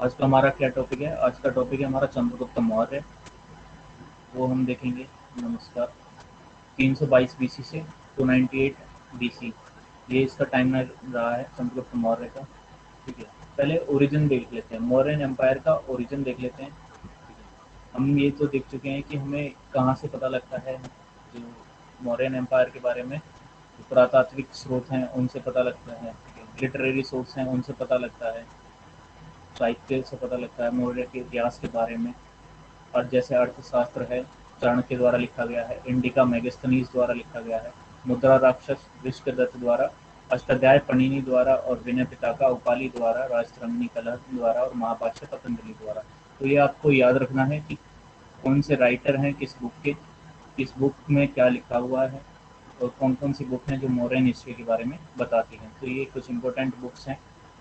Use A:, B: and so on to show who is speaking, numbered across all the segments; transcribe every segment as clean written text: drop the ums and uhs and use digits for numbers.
A: आज का हमारा क्या टॉपिक है? आज का टॉपिक है हमारा चंद्रगुप्त मौर्य। वो हम देखेंगे। नमस्कार। 322 बीसी से 298 बीसी, ये इसका टाइम रहा है चंद्रगुप्त मौर्य का। ठीक है, पहले ओरिजिन देख लेते हैं, मौर्यन एम्पायर का ओरिजिन देख लेते हैं। ठीक है, हम ये तो देख चुके हैं कि हमें कहाँ से पता लगता है, जो मौर्यन एम्पायर के बारे में जो पुरातात्विक स्रोत हैं उनसे पता लगता है। ठीक है, लिटरेरी सोर्स हैं उनसे पता लगता है, साहित्य से पता लगता है मौर्य के इतिहास के बारे में। और जैसे अर्थशास्त्र है, चाणक्य द्वारा लिखा गया है, इंडिका मेगास्थनीज द्वारा लिखा गया है, मुद्रा राक्षस विष्णुदत्त द्वारा, अष्टाध्याय पणिनि द्वारा और विनय पिटका उपाली द्वारा, राजतरंगिणी कलह द्वारा और महाभाष्य पतंजलि द्वारा। तो ये आपको याद रखना है कि कौन से राइटर हैं, किस बुक के, किस बुक में क्या लिखा हुआ है, और कौन कौन सी बुक हैं जो मॉडर्न हिस्ट्री के बारे में बताती हैं। तो ये कुछ इंपॉर्टेंट बुक्स हैं।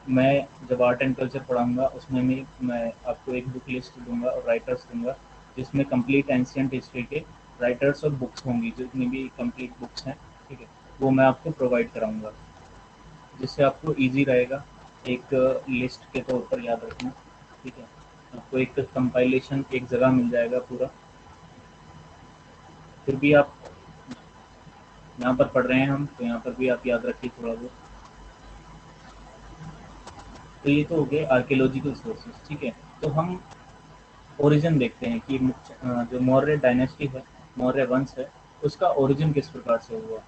A: मैं जब आर्ट एंड कल्चर पढ़ाऊंगा उसमें भी मैं आपको एक बुक लिस्ट दूंगा और राइटर्स दूंगा, जिसमें कंप्लीट एंशियंट हिस्ट्री के राइटर्स और बुक्स होंगी, जितनी भी कंप्लीट बुक्स हैं। ठीक है, वो मैं आपको प्रोवाइड कराऊंगा, जिससे आपको इजी रहेगा एक लिस्ट के तौर पर याद रखना। ठीक है, आपको एक कंपाइलेशन एक जगह मिल जाएगा पूरा। फिर भी आप यहाँ पर पढ़ रहे हैं हम, तो यहाँ पर भी आप याद रखिए थोड़ा बहुत। तो ये तो हो गए आर्कियोलॉजिकल सोर्सेज। ठीक है, तो हम ओरिजिन देखते हैं कि जो मौर्य डायनेस्टी है, मौर्य वंश है, उसका ओरिजिन किस प्रकार से हुआ।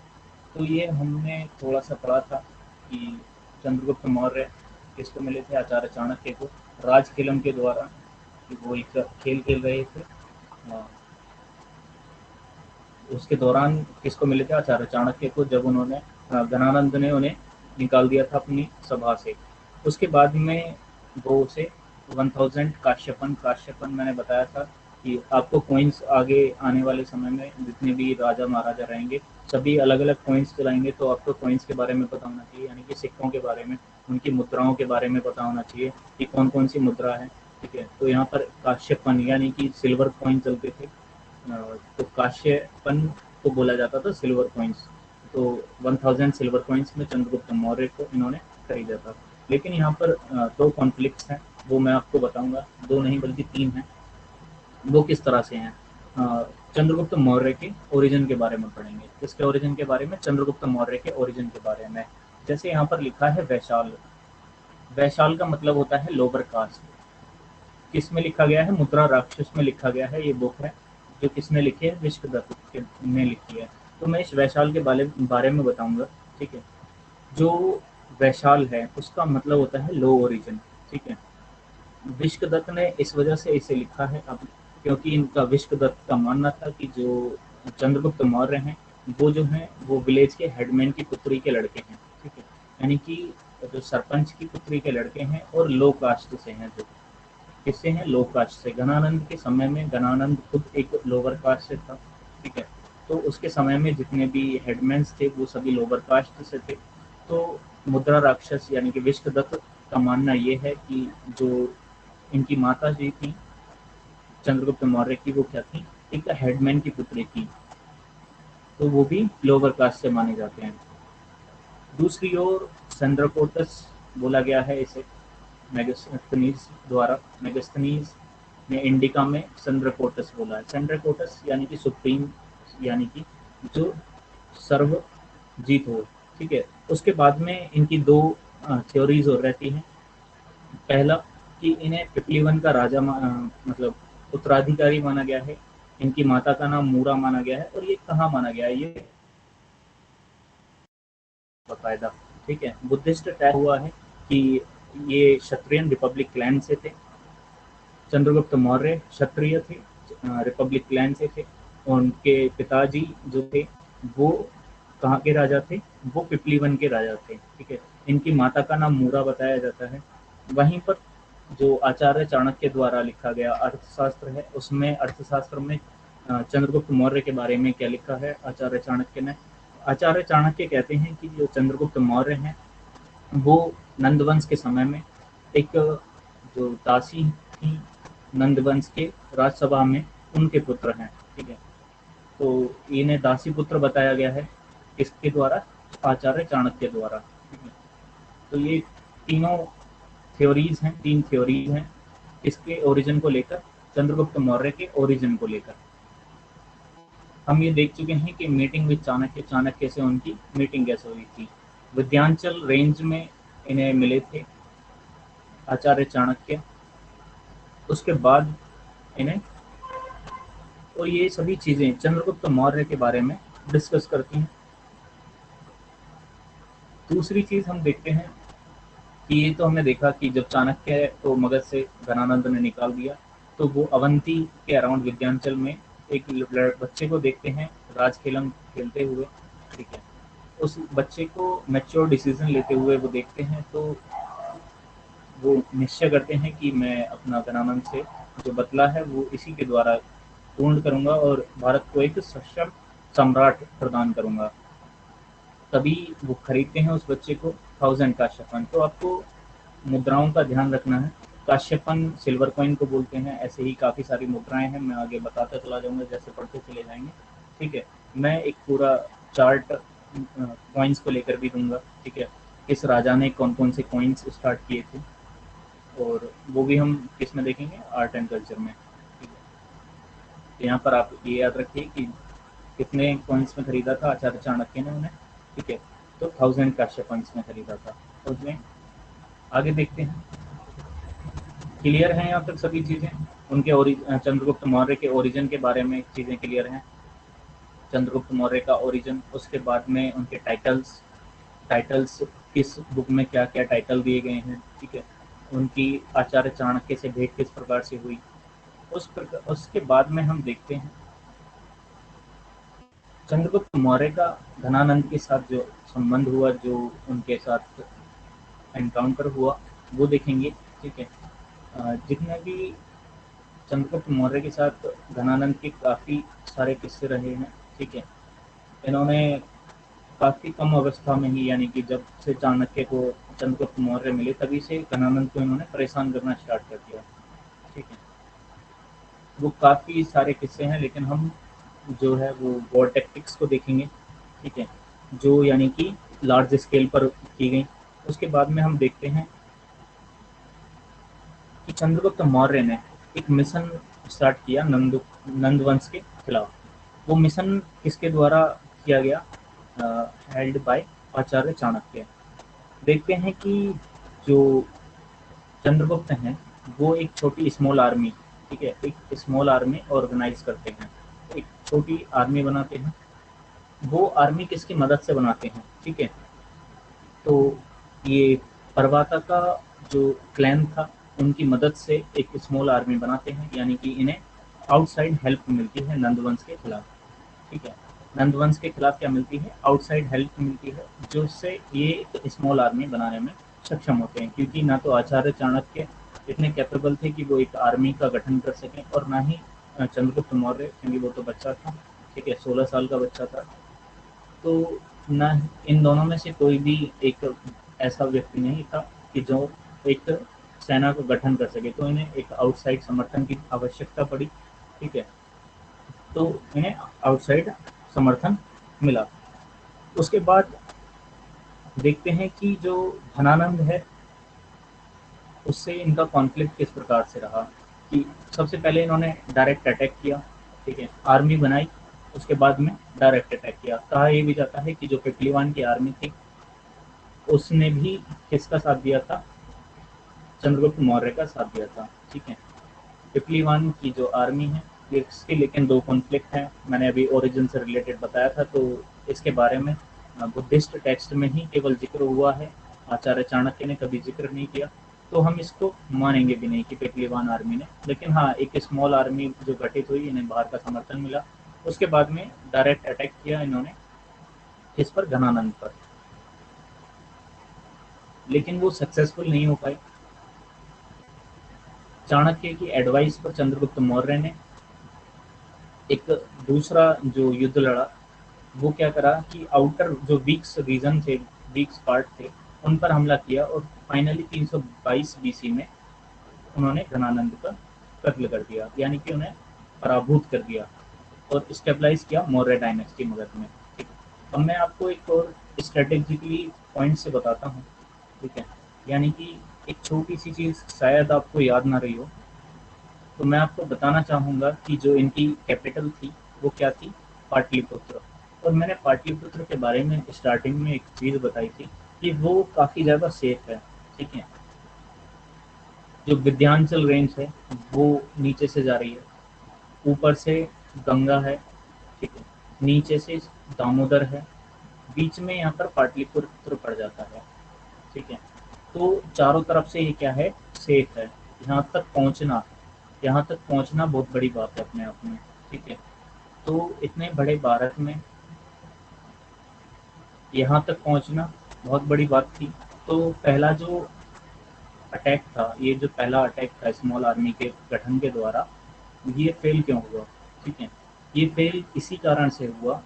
A: तो ये हमने थोड़ा सा पढ़ा था कि चंद्रगुप्त मौर्य किसको मिले थे? आचार्य चाणक्य को, राजखेलम के द्वारा। कि वो एक खेल खेल रहे थे, उसके दौरान किसको मिले थे? आचार्य चाणक्य को, जब उन्होंने गणानंद ने उन्हें निकाल दिया था अपनी सभा से। उसके बाद में वो उसे 1000 काश्यपन, काश्यपन मैंने बताया था कि आपको कॉइन्स आगे आने वाले समय में जितने भी राजा महाराजा रहेंगे सभी अलग अलग कॉइन्स चलाएंगे, तो आपको कॉइन्स के बारे में पता होना चाहिए, यानी कि सिक्कों के बारे में, उनकी मुद्राओं के बारे में पता होना चाहिए कि कौन कौन सी मुद्रा है। ठीक है, तो यहाँ पर काश्यपन यानी कि सिल्वर कॉइन चलते थे। तो काश्यपन को बोला जाता था सिल्वर कॉइन्स। तो 1000 सिल्वर कॉइन्स में चंद्रगुप्त मौर्य को इन्होंने खरीदा था। लेकिन यहाँ पर दो कॉन्फ्लिक्ट्स हैं, वो मैं आपको बताऊंगा। दो नहीं बल्कि तीन हैं। वो किस तरह से हैं? चंद्रगुप्त मौर्य के ओरिजिन के बारे में पढ़ेंगे। इसके ओरिजिन के बारे में, चंद्रगुप्त मौर्य के ओरिजिन के बारे में। जैसे यहाँ पर लिखा है वैशाल। वैशाल का मतलब होता है लोअर कास्ट। किस में लिखा गया है? मुद्रा राक्षस में लिखा गया है। ये बुक है जो किसने लिखी है? विष्णुदत्त ने लिखी है। तो मैं इस वैशाल के बारे में बताऊंगा। ठीक है, जो वैशाल है उसका मतलब होता है लो ओरिजिन। ठीक है, विष्णुदत्त ने इस वजह से इसे लिखा है अब, क्योंकि इनका विष्णुदत्त का मानना था कि जो चंद्रगुप्त मौर्य हैं वो जो हैं वो विलेज के हेडमैन की पुत्री के लड़के हैं। ठीक है, यानी कि जो सरपंच की पुत्री के लड़के हैं और लो कास्ट से हैं। जो किससे हैं? लो कास्ट से। गणानंद के समय में गणानंद खुद एक लोअर कास्ट से था। ठीक है, तो उसके समय में जितने भी हेडमैन्स थे वो सभी लोअर कास्ट से थे। तो मुद्रा राक्षस यानी कि विष्णुदत्त का मानना ये है कि जो इनकी माता जी थी चंद्रगुप्त मौर्य की, वो क्या थी? एक हेडमैन की पुत्री थी। तो वो भी लोअर कास्ट से माने जाते हैं। दूसरी ओर सेंड्रोकोटस बोला गया है इसे मेगास्थनीज द्वारा। मेगास्थनीज ने इंडिका में सेंड्रोकोटस बोला है। सेंड्रोकोटस यानी कि सुप्रीम, यानी कि जो सर्व जीत हो। ठीक है, उसके बाद में इनकी दो थ्योरीज और रहती हैं। पहला कि इन्हें पिपलीवन का राजा मतलब उत्तराधिकारी माना गया है। इनकी माता का नाम मूरा माना गया है। और ये कहाँ माना गया है? ये बाकायदा, ठीक है, बुद्धिस्ट टैग हुआ है कि ये क्षत्रियन रिपब्लिक लैंड से थे। चंद्रगुप्त मौर्य क्षत्रिय थे, रिपब्लिक क्लैन से थे। और उनके पिताजी जो थे वो कहाँ के राजा थे? वो पिपलीवन के राजा थे। ठीक है, इनकी माता का नाम मूरा बताया जाता है। वहीं पर जो आचार्य चाणक्य द्वारा लिखा गया अर्थशास्त्र है, उसमें अर्थशास्त्र में चंद्रगुप्त मौर्य के बारे में क्या लिखा है आचार्य चाणक्य ने? आचार्य चाणक्य कहते हैं कि जो चंद्रगुप्त मौर्य हैं वो नंदवंश के समय में एक जो दासी थी नंदवंश के राजसभा में, उनके पुत्र हैं। ठीक है, तो इन्हें दासी पुत्र बताया गया है किसके द्वारा? आचार्य चाणक्य द्वारा। ठीक है, तो ये तीनों थ्योरीज हैं, तीन थ्योरीज हैं इसके ओरिजिन को लेकर, चंद्रगुप्त मौर्य के ओरिजिन को लेकर। हम ये देख चुके हैं कि मीटिंग विद चाणक्य, चाणक्य से उनकी मीटिंग कैसे हुई थी। विंध्याचल रेंज में इन्हें मिले थे आचार्य चाणक्य। उसके बाद इन्हें, और ये सभी चीज़ें चंद्रगुप्त मौर्य के बारे में डिस्कस करती हैं। दूसरी चीज़ हम देखते हैं कि ये तो हमने देखा कि जब चाणक्य को मगध से घनानंद ने निकाल दिया, तो वो अवंती के अराउंड विंध्याचल में एक बच्चे को देखते हैं राजखेलम खेलते हुए, ठीक है। उस बच्चे को मैच्योर डिसीजन लेते हुए वो देखते हैं, तो वो निश्चय करते हैं कि मैं अपना घनानंद से जो बदला है वो इसी के द्वारा पूर्ण करूंगा और भारत को एक सक्षम सम्राट प्रदान करूंगा। तभी वो खरीदते हैं उस बच्चे को 1000 काश्यपन। तो आपको मुद्राओं का ध्यान रखना है। काश्यपन सिल्वर कॉइन को बोलते हैं। ऐसे ही काफ़ी सारी मुद्राएं हैं, मैं आगे बताता चला जाऊंगा जैसे पढ़ते चले जाएंगे, ठीक है। मैं एक पूरा चार्ट कॉइन्स को लेकर भी दूंगा, ठीक है। किस राजा ने कौन कौन से कॉइन्स स्टार्ट किए थे, और वो भी हम किस में देखेंगे, आर्ट एंड कल्चर में, ठीक है। तो यहाँ पर आप ये याद रखिए कि कितने कॉइन्स में खरीदा था आचार्य चाणक्य ने उन्हें, ठीक है। तो 1000 काश्यपन्स में खरीदा था। उसमें आगे देखते हैं। क्लियर है यहाँ तक सभी चीज़ें? उनके चंद्रगुप्त मौर्य के ओरिजिन के बारे में चीज़ें क्लियर हैं। चंद्रगुप्त मौर्य का ओरिजिन, उसके बाद में उनके टाइटल्स, टाइटल्स किस बुक में क्या क्या टाइटल दिए गए हैं, ठीक है। उनकी आचार्य चाणक्य से भेंट किस प्रकार से हुई, उसके बाद में हम देखते हैं चंद्रगुप्त मौर्य का घनानंद के साथ जो संबंध हुआ, जो उनके साथ एनकाउंटर हुआ, वो देखेंगे, ठीक है। जितने भी चंद्रगुप्त मौर्य के साथ घनानंद के काफ़ी सारे किस्से रहे हैं, ठीक है। इन्होंने काफ़ी कम अवस्था में ही, यानी कि जब से चाणक्य को चंद्रगुप्त मौर्य मिले तभी से घनानंद को इन्होंने परेशान करना स्टार्ट कर दिया, ठीक है। वो काफ़ी सारे किस्से हैं, लेकिन हम जो है वो वॉर टैक्टिक्स को देखेंगे, ठीक है, जो यानी कि लार्ज स्केल पर की गई। उसके बाद में हम देखते हैं कि चंद्रगुप्त मौर्य ने एक मिशन स्टार्ट किया नंद वंश के खिलाफ। वो मिशन किसके द्वारा किया गया? हेल्ड बाय आचार्य चाणक्य। देखते हैं कि जो चंद्रगुप्त हैं वो एक छोटी स्मॉल आर्मी, ठीक है, एक स्मॉल आर्मी ऑर्गेनाइज करते हैं, एक छोटी आर्मी बनाते हैं। वो आर्मी किसकी मदद से बनाते हैं, ठीक है। तो ये परवाता का जो क्लैन था उनकी मदद से एक स्मॉल आर्मी बनाते हैं, यानी कि इन्हें आउटसाइड हेल्प मिलती है नंदवंश के खिलाफ, ठीक है। नंदवंश के खिलाफ क्या मिलती है? आउटसाइड हेल्प मिलती है, जिससे ये स्मॉल आर्मी बनाने में सक्षम होते हैं, क्योंकि ना तो आचार्य चाणक्य इतने कैपेबल थे कि वो एक आर्मी का गठन कर सकें, और ना ही चंद्रगुप्त मौर्य, क्योंकि वो तो बच्चा था, ठीक है, 16 साल का बच्चा था। तो ना इन दोनों में से कोई भी एक ऐसा व्यक्ति नहीं था कि जो एक सेना का गठन कर सके, तो इन्हें एक आउटसाइड समर्थन की आवश्यकता पड़ी, ठीक है। तो इन्हें आउटसाइड समर्थन मिला। उसके बाद देखते हैं कि जो धनानंद है उससे इनका कॉन्फ्लिक्ट किस प्रकार से रहा। कि सबसे पहले इन्होंने डायरेक्ट अटैक किया, ठीक है, आर्मी बनाई, उसके बाद में डायरेक्ट अटैक किया। कहा ये भी जाता है कि जो पिपलीवान की आर्मी थी उसने भी किसका साथ दिया था? चंद्रगुप्त मौर्य का साथ दिया था, ठीक है। पिपलीवान की जो आर्मी है इसके लेकिन दो कॉन्फ्लिक्ट हैं। मैंने अभी ओरिजिन से रिलेटेड बताया था, तो इसके बारे में बुद्धिस्ट टेक्स्ट में ही केवल जिक्र हुआ है, आचार्य चाणक्य ने कभी जिक्र नहीं किया। तो हम इसको मानेंगे भी नहीं कि पिपलीवान आर्मी ने, लेकिन हाँ एक स्मॉल आर्मी जो गठित हुई, इन्हें बाहर का समर्थन मिला। उसके बाद में डायरेक्ट अटैक किया इन्होंने इस पर, घनानंद पर, लेकिन वो सक्सेसफुल नहीं हो पाए। चाणक्य की एडवाइस पर चंद्रगुप्त मौर्य ने एक दूसरा जो युद्ध लड़ा, वो क्या करा कि आउटर जो वीक्स रीजन थे, वीक्स पार्ट थे, उन पर हमला किया, और फाइनली 322 बीसी में उन्होंने घनानंद का कत्ल कर दिया, यानी कि उन्हें पराभूत कर दिया और स्टेबलाइज किया मौर्य डायनेस्टी मगध में, ठीक। अब मैं आपको एक और स्ट्रेटेजिकली पॉइंट से बताता हूँ, ठीक है। यानी कि एक छोटी सी चीज़ शायद आपको याद ना रही हो, तो मैं आपको बताना चाहूँगा कि जो इनकी कैपिटल थी वो क्या थी, पाटलिपुत्र। और मैंने पाटलिपुत्र के बारे में स्टार्टिंग में एक चीज़ बताई थी कि वो काफ़ी ज़्यादा सेफ है, ठीक है। जो विंध्याचल रेंज है वो नीचे से जा रही है, ऊपर से गंगा है, ठीक है, नीचे से दामोदर है, बीच में यहाँ पर पाटलिपुत्र पड़ जाता है, ठीक है। तो चारों तरफ से ये क्या है, सेफ है। यहाँ तक पहुँचना यहाँ तक पहुँचना बहुत बड़ी बात है अपने आप में, ठीक है। तो इतने बड़े भारत में यहाँ तक पहुँचना बहुत बड़ी बात थी। तो पहला जो अटैक था, ये जो पहला अटैक था स्मॉल आर्मी के गठन के द्वारा, ये फेल क्यों हुआ, ठीक है। ये फेल इसी कारण से हुआ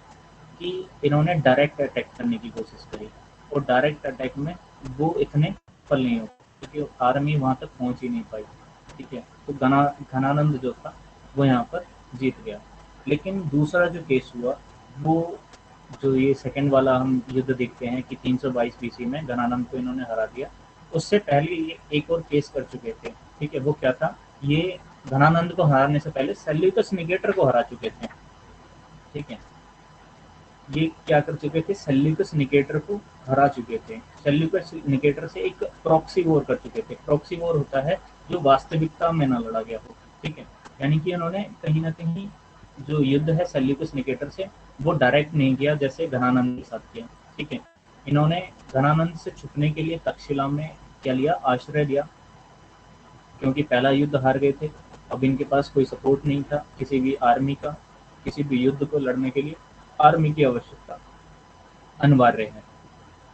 A: कि इन्होंने डायरेक्ट अटैक करने की कोशिश करी, और डायरेक्ट अटैक में वो इतने सफल नहीं हो, क्योंकि आर्मी वहाँ तक पहुँच ही नहीं पाई, ठीक है। तो घनानंद जो था वो यहाँ पर जीत गया। लेकिन दूसरा जो केस हुआ, वो जो ये सेकंड वाला हम युद्ध देखते हैं कि 322 बीसी में घनानंद को इन्होंने हरा दिया, उससे पहले ये एक और केस कर चुके थे, ठीक है। वो क्या था, ये घनानंद को हराने से पहले सेल्यूकस निकेटर को हरा चुके थे, ठीक है। ये क्या कर चुके थे, सेल्यूकस निकेटर को हरा चुके थे। सेल्यूकस निकेटर से एक प्रॉक्सी वॉर कर चुके थे। प्रॉक्सी वॉर होता है जो वास्तविकता में ना लड़ा गया हो, ठीक है। यानी कि उन्होंने कहीं ना कहीं जो युद्ध है सेल्यूकस निकेटर से, वो डायरेक्ट नहीं किया जैसे घनानंद के साथ किया, ठीक है। इन्होंने घनानंद से छुपने के लिए तक्षशिला में क्या लिया, आश्रय लिया, क्योंकि पहला युद्ध हार गए थे। अब इनके पास कोई सपोर्ट नहीं था किसी भी आर्मी का, किसी भी युद्ध को लड़ने के लिए आर्मी की आवश्यकता अनिवार्य है।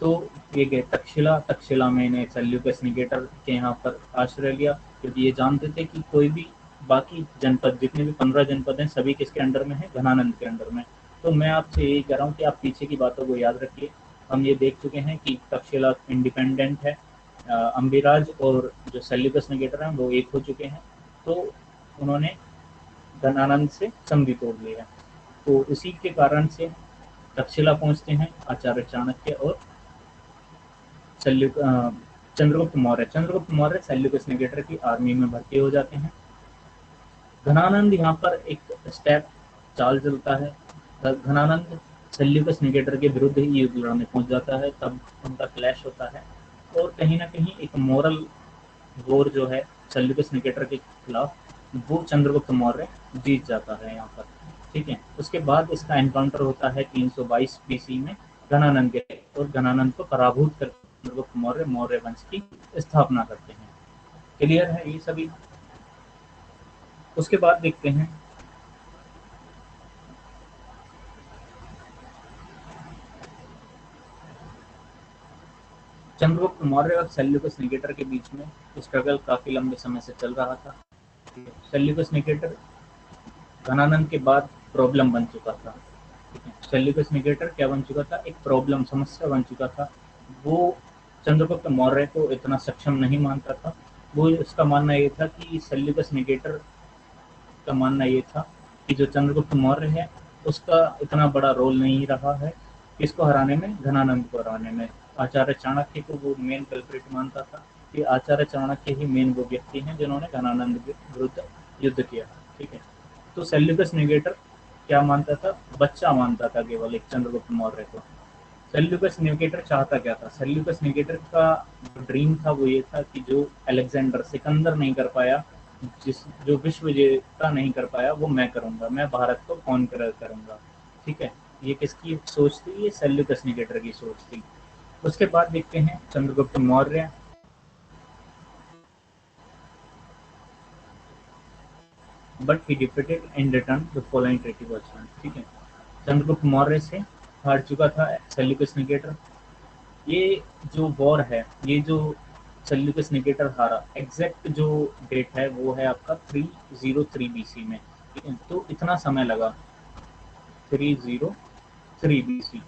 A: तो ये गए तक्षशिला, तक्षशिला में इन्हें सेल्यूकस निकेटर के यहाँ पर आश्रय लिया, क्योंकि ये जानते थे कि कोई भी बाकी जनपद, जितने भी 15 जनपद हैं, सभी किसके अंडर में है, घनानंद के अंडर में। तो मैं आपसे यही कह रहा हूँ कि आप पीछे की बातों को याद रखिए। हम ये देख चुके हैं कि तक्षशिला इंडिपेंडेंट है, अम्बिराज और जो सेल्यूकस निकेटर हैं वो एक हो चुके हैं। तो उन्होंने घनानंद से संधि तोड़ लिया। तो इसी के कारण से तक्षशिला पहुंचते हैं आचार्य चाणक्य और चंद्रगुप्त मौर्य। चंद्रगुप्त मौर्य सेल्यूकस निकेटर की आर्मी में भर्ती हो जाते हैं। घनानंद यहाँ पर एक स्टेप चाल चलता है। घनानंद सेल्यूकस निकेटर के विरुद्ध ही युद्ध लड़ने पहुंच जाता है, तब उनका क्लैश होता है, और कहीं ना कहीं एक मॉरल वॉर जो है सेल्यूकस निकेटर के खिलाफ, वो चंद्रगुप्त मौर्य जीत जाता है यहाँ पर, ठीक है। उसके बाद इसका एनकाउंटर होता है 322 बीसी में घनानंद के, और घनानंद को पराभूत कर चंद्रगुप्त मौर्य मौर्य वंश की स्थापना करते हैं। क्लियर है ये सभी। उसके बाद देखते हैं चंद्रगुप्त मौर्य और सेल्यूकस निकेटर के बीच में स्ट्रगल काफी लंबे समय से चल रहा था। सेल्यूकस निकेटर घनानंद के बाद प्रॉब्लम बन चुका था, ठीक है। सेल्यूकस निकेटर क्या बन चुका था, एक प्रॉब्लम, समस्या बन चुका था। वो चंद्रगुप्त मौर्य को इतना सक्षम नहीं मानता था। वो उसका मानना ये था कि सेल्यूकस निकेटर का मानना ये था कि जो चंद्रगुप्त मौर्य है उसका इतना बड़ा रोल नहीं रहा है इसको हराने में, घनानंद को हराने में। आचार्य चाणक्य को वो मेन कल्प्रिट मानता था कि आचार्य चाणक्य ही मेन वो व्यक्ति हैं जिन्होंने घनानंद के विरुद्ध युद्ध किया, ठीक है। तो सेल्यूकस निकेटर क्या मानता था, बच्चा मानता था केवल एक चंद्रगुप्त मौर्य को। सेल्यूकस निकेटर चाहता क्या था, सेल्यूकस निकेटर का ड्रीम था वो ये था कि जो अलेक्जेंडर सिकंदर नहीं कर पाया, जिस जो विश्व विजेता नहीं कर पाया, वो मैं करूंगा, मैं भारत को कॉन्कर करूंगा, ठीक है। ये किसकी सोच थी, ये सेल्यूकस निकेटर की सोच थी। उसके बाद देखते हैं Chandragupta Maurya. But he defeated in return the following treaty was sign, ठीक है। चंद्रगुप्त मौर्य से हार चुका था सेल्यूकस निकेटर। ये जो वॉर है, ये जो सेल्यूकस निकेटर हारा, एग्जैक्ट जो डेट है वो है आपका 303 बीसी में, ठीक है। तो इतना समय लगा, 303 बीसी,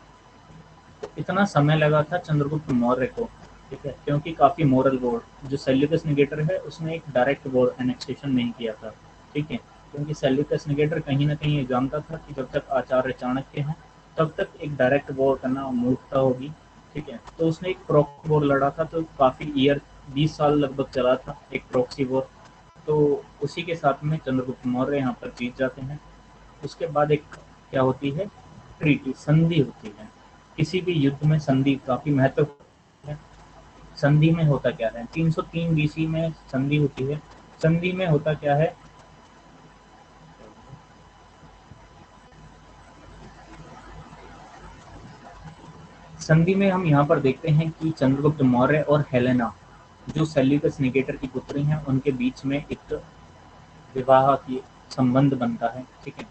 A: तो इतना समय लगा था चंद्रगुप्त मौर्य को, ठीक है, क्योंकि काफी मोरल वॉर, जो सेल्यूकस निकेटर है उसने एक डायरेक्ट वॉर एनेक्सेशन नहीं किया था, ठीक है। क्योंकि सेल्यूकस निकेटर कहीं ना कहीं ये जानता था कि जब तक आचार्य चाणक्य हैं तब तक एक डायरेक्ट वॉर करना मूर्खता होगी, ठीक है। तो उसने एक प्रॉक्सी वॉर लड़ा था, तो काफी ईयर 20 साल लगभग चला था एक प्रॉक्सी वॉर, तो उसी के साथ में चंद्रगुप्त मौर्य यहाँ पर जीत जाते हैं। उसके बाद एक क्या होती है, ट्रीटी, संधि होती है। किसी भी युद्ध में संधि काफी महत्वपूर्ण है। संधि में होता क्या है, 303 बीसी में संधि होती है। संधि में होता क्या है, संधि में हम यहाँ पर देखते हैं कि चंद्रगुप्त मौर्य और हेलेना, जो सेल्यूकस निकेटर की पुत्री हैं, उनके बीच में एक विवाह की संबंध बनता है। ठीक है,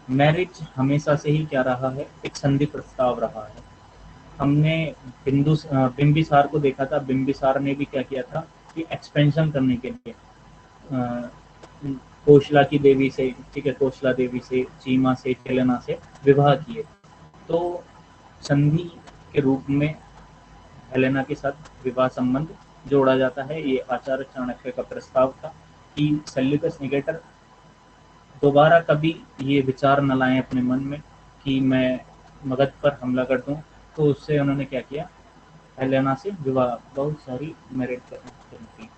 A: मैरिज हमेशा से ही क्या रहा है, एक संधि प्रस्ताव रहा है। हमने बिंबिसार को देखा था। बिंबिसार ने भी क्या किया था कि एक्सपेंशन करने के लिए कोशला की देवी से, ठीक है, कोशला देवी से, चीमा से, हेलेना से विवाह किए। तो संधि के रूप में हेलेना के साथ विवाह संबंध जोड़ा जाता है। ये आचार्य चाणक्य का प्रस्ताव था कि सेल्यूकस निकेटर दोबारा कभी ये विचार न लाएं अपने मन में कि मैं मगध पर हमला कर दूं। तो उससे उन्होंने क्या किया, हेलेना से विवाह, बहुत सारी मैरिज की।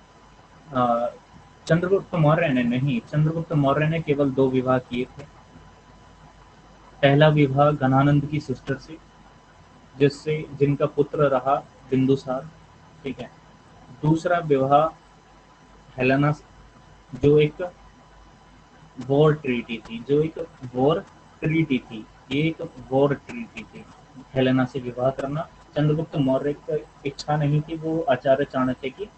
A: चंद्रगुप्त मौर्य ने नहीं, चंद्रगुप्त मौर्य ने केवल 2 विवाह किए थे। पहला विवाह घनानंद की सिस्टर से, जिससे जिनका पुत्र रहा बिंदुसार। ठीक है। दूसरा विवाह हेलेना, जो एक वॉर ट्रीटी थी, ये एक वॉर ट्रीटी थी। हेलेना से विवाह करना चंद्रगुप्त मौर्य की इच्छा नहीं थी, वो आचार्य चाणक्य की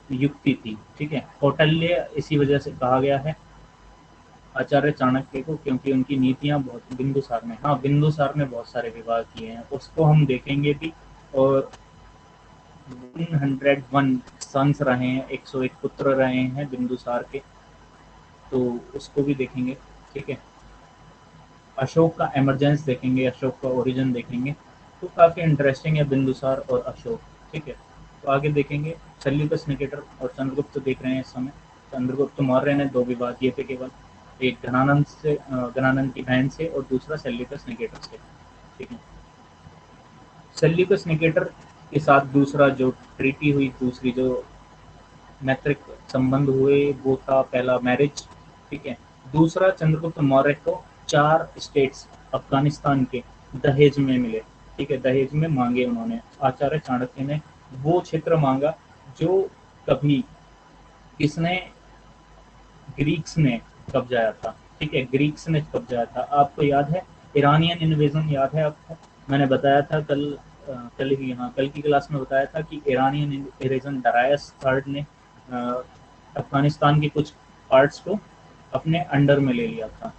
A: युक्ति थी। ठीक है, कौटल्य इसी वजह से कहा गया है आचार्य चाणक्य को, क्योंकि उनकी नीतियां बहुत, बिंदुसार ने, हाँ, बिंदुसार ने बहुत सारे विवाह किए हैं, उसको हम देखेंगे भी। और 101 सन्स रहे हैं, 101 पुत्र रहे हैं बिंदुसार के, तो उसको भी देखेंगे। ठीक है, अशोक का एमरजेंस देखेंगे, अशोक का ओरिजिन देखेंगे, तो काफ़ी इंटरेस्टिंग है बिंदुसार और अशोक। ठीक है, तो आगे देखेंगे। सेल्यूकस निकेटर और चंद्रगुप्त देख रहे हैं इस समय। चंद्रगुप्त मौर्य ने 2 विवाह किए थे केवल, एक घनानंद से, घनानंद की बहन से, और दूसरा सेल्यूकस निकेटर से। ठीक है, सेल्यूकस निकेटर के साथ दूसरा जो ट्रीटी हुई, दूसरी जो मैत्रिक संबंध हुए, वो था पहला मैरिज। ठीक है, दूसरा चंद्रगुप्त मौर्य को 4 स्टेट्स अफगानिस्तान के दहेज में मिले। ठीक है, दहेज में मांगे उन्होंने, आचार्य चाणक्य ने वो क्षेत्र मांगा जो कभी किसने, ग्रीक्स ने कब्जाया था। ठीक है, ग्रीक्स ने कब्जाया था। आपको याद है ईरानियन इन्वेजन, याद है आपको? मैंने बताया था कल ही, हाँ, कल की क्लास में बताया था कि ईरानियन इन्वेजन, डरायस थर्ड ने अफगानिस्तान के कुछ पार्ट्स को अपने अंडर में ले लिया था।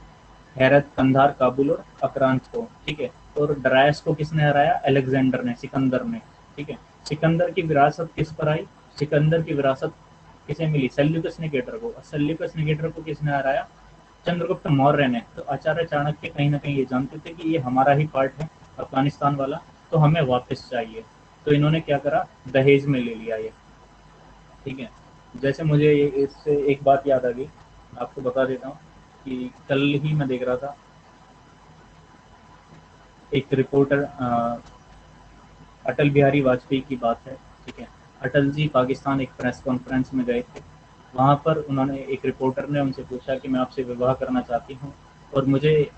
A: हेरत, कंधार, काबुल और अक्रांत को। ठीक है, और डरायस को किसने हराया, अलेक्जेंडर ने, सिकंदर ने। ठीक है, सिकंदर की विरासत किस पर आई, सिकंदर की विरासत किसे मिली, सेल्यूकस निकेटर को। सेल्यूकस निकेटर को किसने हराया, चंद्रगुप्त मौर्य ने। तो आचार्य चाणक्य कहीं ना कहीं ये जानते थे कि ये हमारा ही पार्ट है अफगानिस्तान वाला, तो हमें वापस चाहिए। तो इन्होंने क्या करा, दहेज में ले लिया ये। ठीक है, जैसे मुझे इससे एक बात याद आ गई, आपको बता देता हूँ कि कल ही मैं देख रहा था एक रिपोर्टर, अटल बिहारी वाजपेयी की बात है। ठीक है, अटल जी पाकिस्तान एक प्रेस कॉन्फ्रेंस में गए थे। वहाँ पर उन्होंने, एक रिपोर्टर ने उनसे पूछा कि मैं आपसे विवाह करना चाहती हूँ और मुझे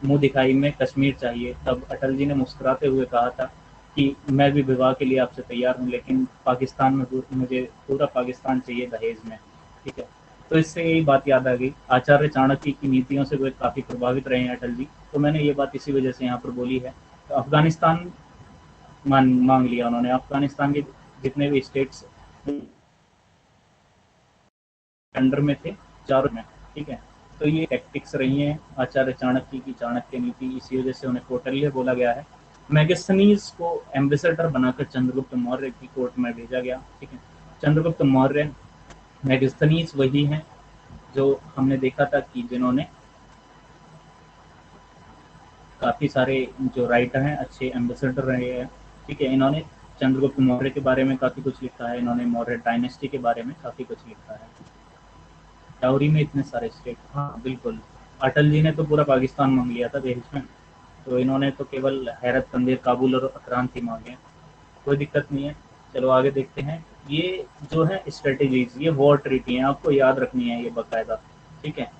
A: मुंह दिखाई में कश्मीर चाहिए। तब अटल जी ने मुस्कुराते हुए कहा था कि मैं भी विवाह के लिए आपसे तैयार हूँ, लेकिन पाकिस्तान में मुझे पूरा पाकिस्तान चाहिए दहेज में। ठीक है, तो इससे यही बात याद आ गई, आचार्य चाणक्य की नीतियों से वे काफ़ी प्रभावित रहे हैं अटल जी। तो मैंने ये बात इसी वजह से यहाँ पर बोली है। तो अफगानिस्तान मांग लिया उन्होंने, अफगानिस्तान के जितने भी स्टेट्स अंडर में थे, चारों में। ठीक है, तो ये टैक्टिक्स रही हैं आचार्य चाणक्य की, चाणक्य नीति, इसी वजह से उन्हें कौटल्य बोला गया है। मैगस्थनीज को एम्बेसडर बनाकर चंद्रगुप्त मौर्य की कोर्ट में भेजा गया। ठीक है, चंद्रगुप्त मौर्य, मैगस्थनीज वही हैं जो हमने देखा था कि जिन्होंने काफ़ी सारे जो राइटर हैं अच्छे एम्बेसडर रहे हैं। ठीक है, इन्होंने चंद्रगुप्त मौर्य के बारे में काफ़ी कुछ लिखा है, इन्होंने मौर्य डायनेस्टी के बारे में काफ़ी कुछ लिखा है। डाउरी में इतने सारे स्टेट, हाँ बिल्कुल, अटल जी ने तो पूरा पाकिस्तान मांग लिया था दहेज में, तो इन्होंने तो केवल हैरत, कंदेर, काबुल और अक्रांत ही मांगे हैं। कोई दिक्कत नहीं है, चलो आगे देखते हैं। ये जो है स्ट्रेटेजीज, ये वॉर ट्रीटी हैं, आपको याद रखनी है ये बाकायदा, ठीक है।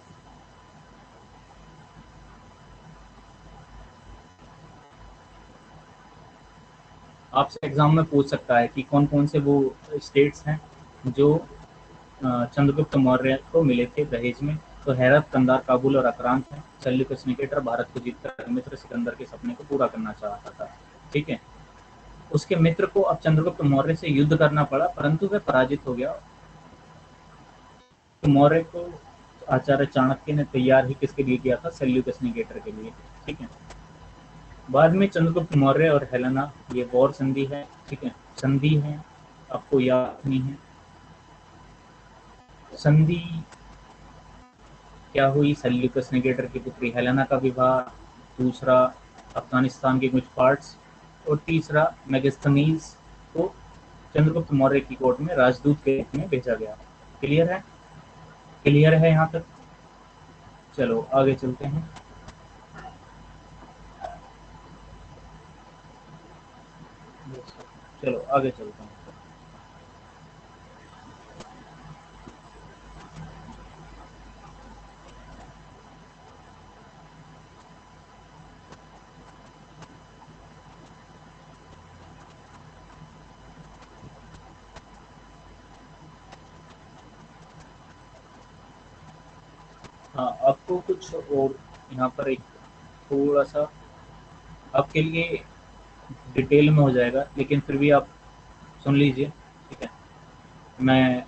A: आपसे एग्जाम में पूछ सकता है कि कौन कौन से वो स्टेट्स हैं जो चंद्रगुप्त मौर्य को मिले थे दहेज में। तो हेरत, कंधार, काबुल और आक्रांत है। सेल्यूकस निकेटर भारत को जीतकर मित्र सिकंदर के सपने को पूरा करना चाहता था, ठीक है। उसके मित्र को अब चंद्रगुप्त मौर्य से युद्ध करना पड़ा, परंतु वह पराजित हो गया। तो मौर्य को आचार्य चाणक्य ने तैयार ही किसके लिए किया था? सेल्यूकस निकेटर के लिए, ठीक है। बाद में चंद्रगुप्त मौर्य और हेलेना, ये वॉर संधि है, ठीक है, संधि है, आपको याद नहीं है। संधि क्या हुई? सेल्यूकस निकेटर की पुत्री हेलेना का विवाह, दूसरा अफगानिस्तान के कुछ पार्ट्स, और तीसरा मेगास्थनीज को चंद्रगुप्त मौर्य की कोर्ट में राजदूत के रूप में भेजा गया। क्लियर है? क्लियर है यहाँ तक? चलो आगे चलते हैं। चलो आगे चलते हैं। हाँ, आपको कुछ और यहाँ पर एक थोड़ा सा आपके लिए डिटेल में हो जाएगा, लेकिन फिर भी आप सुन लीजिए, ठीक है। मैं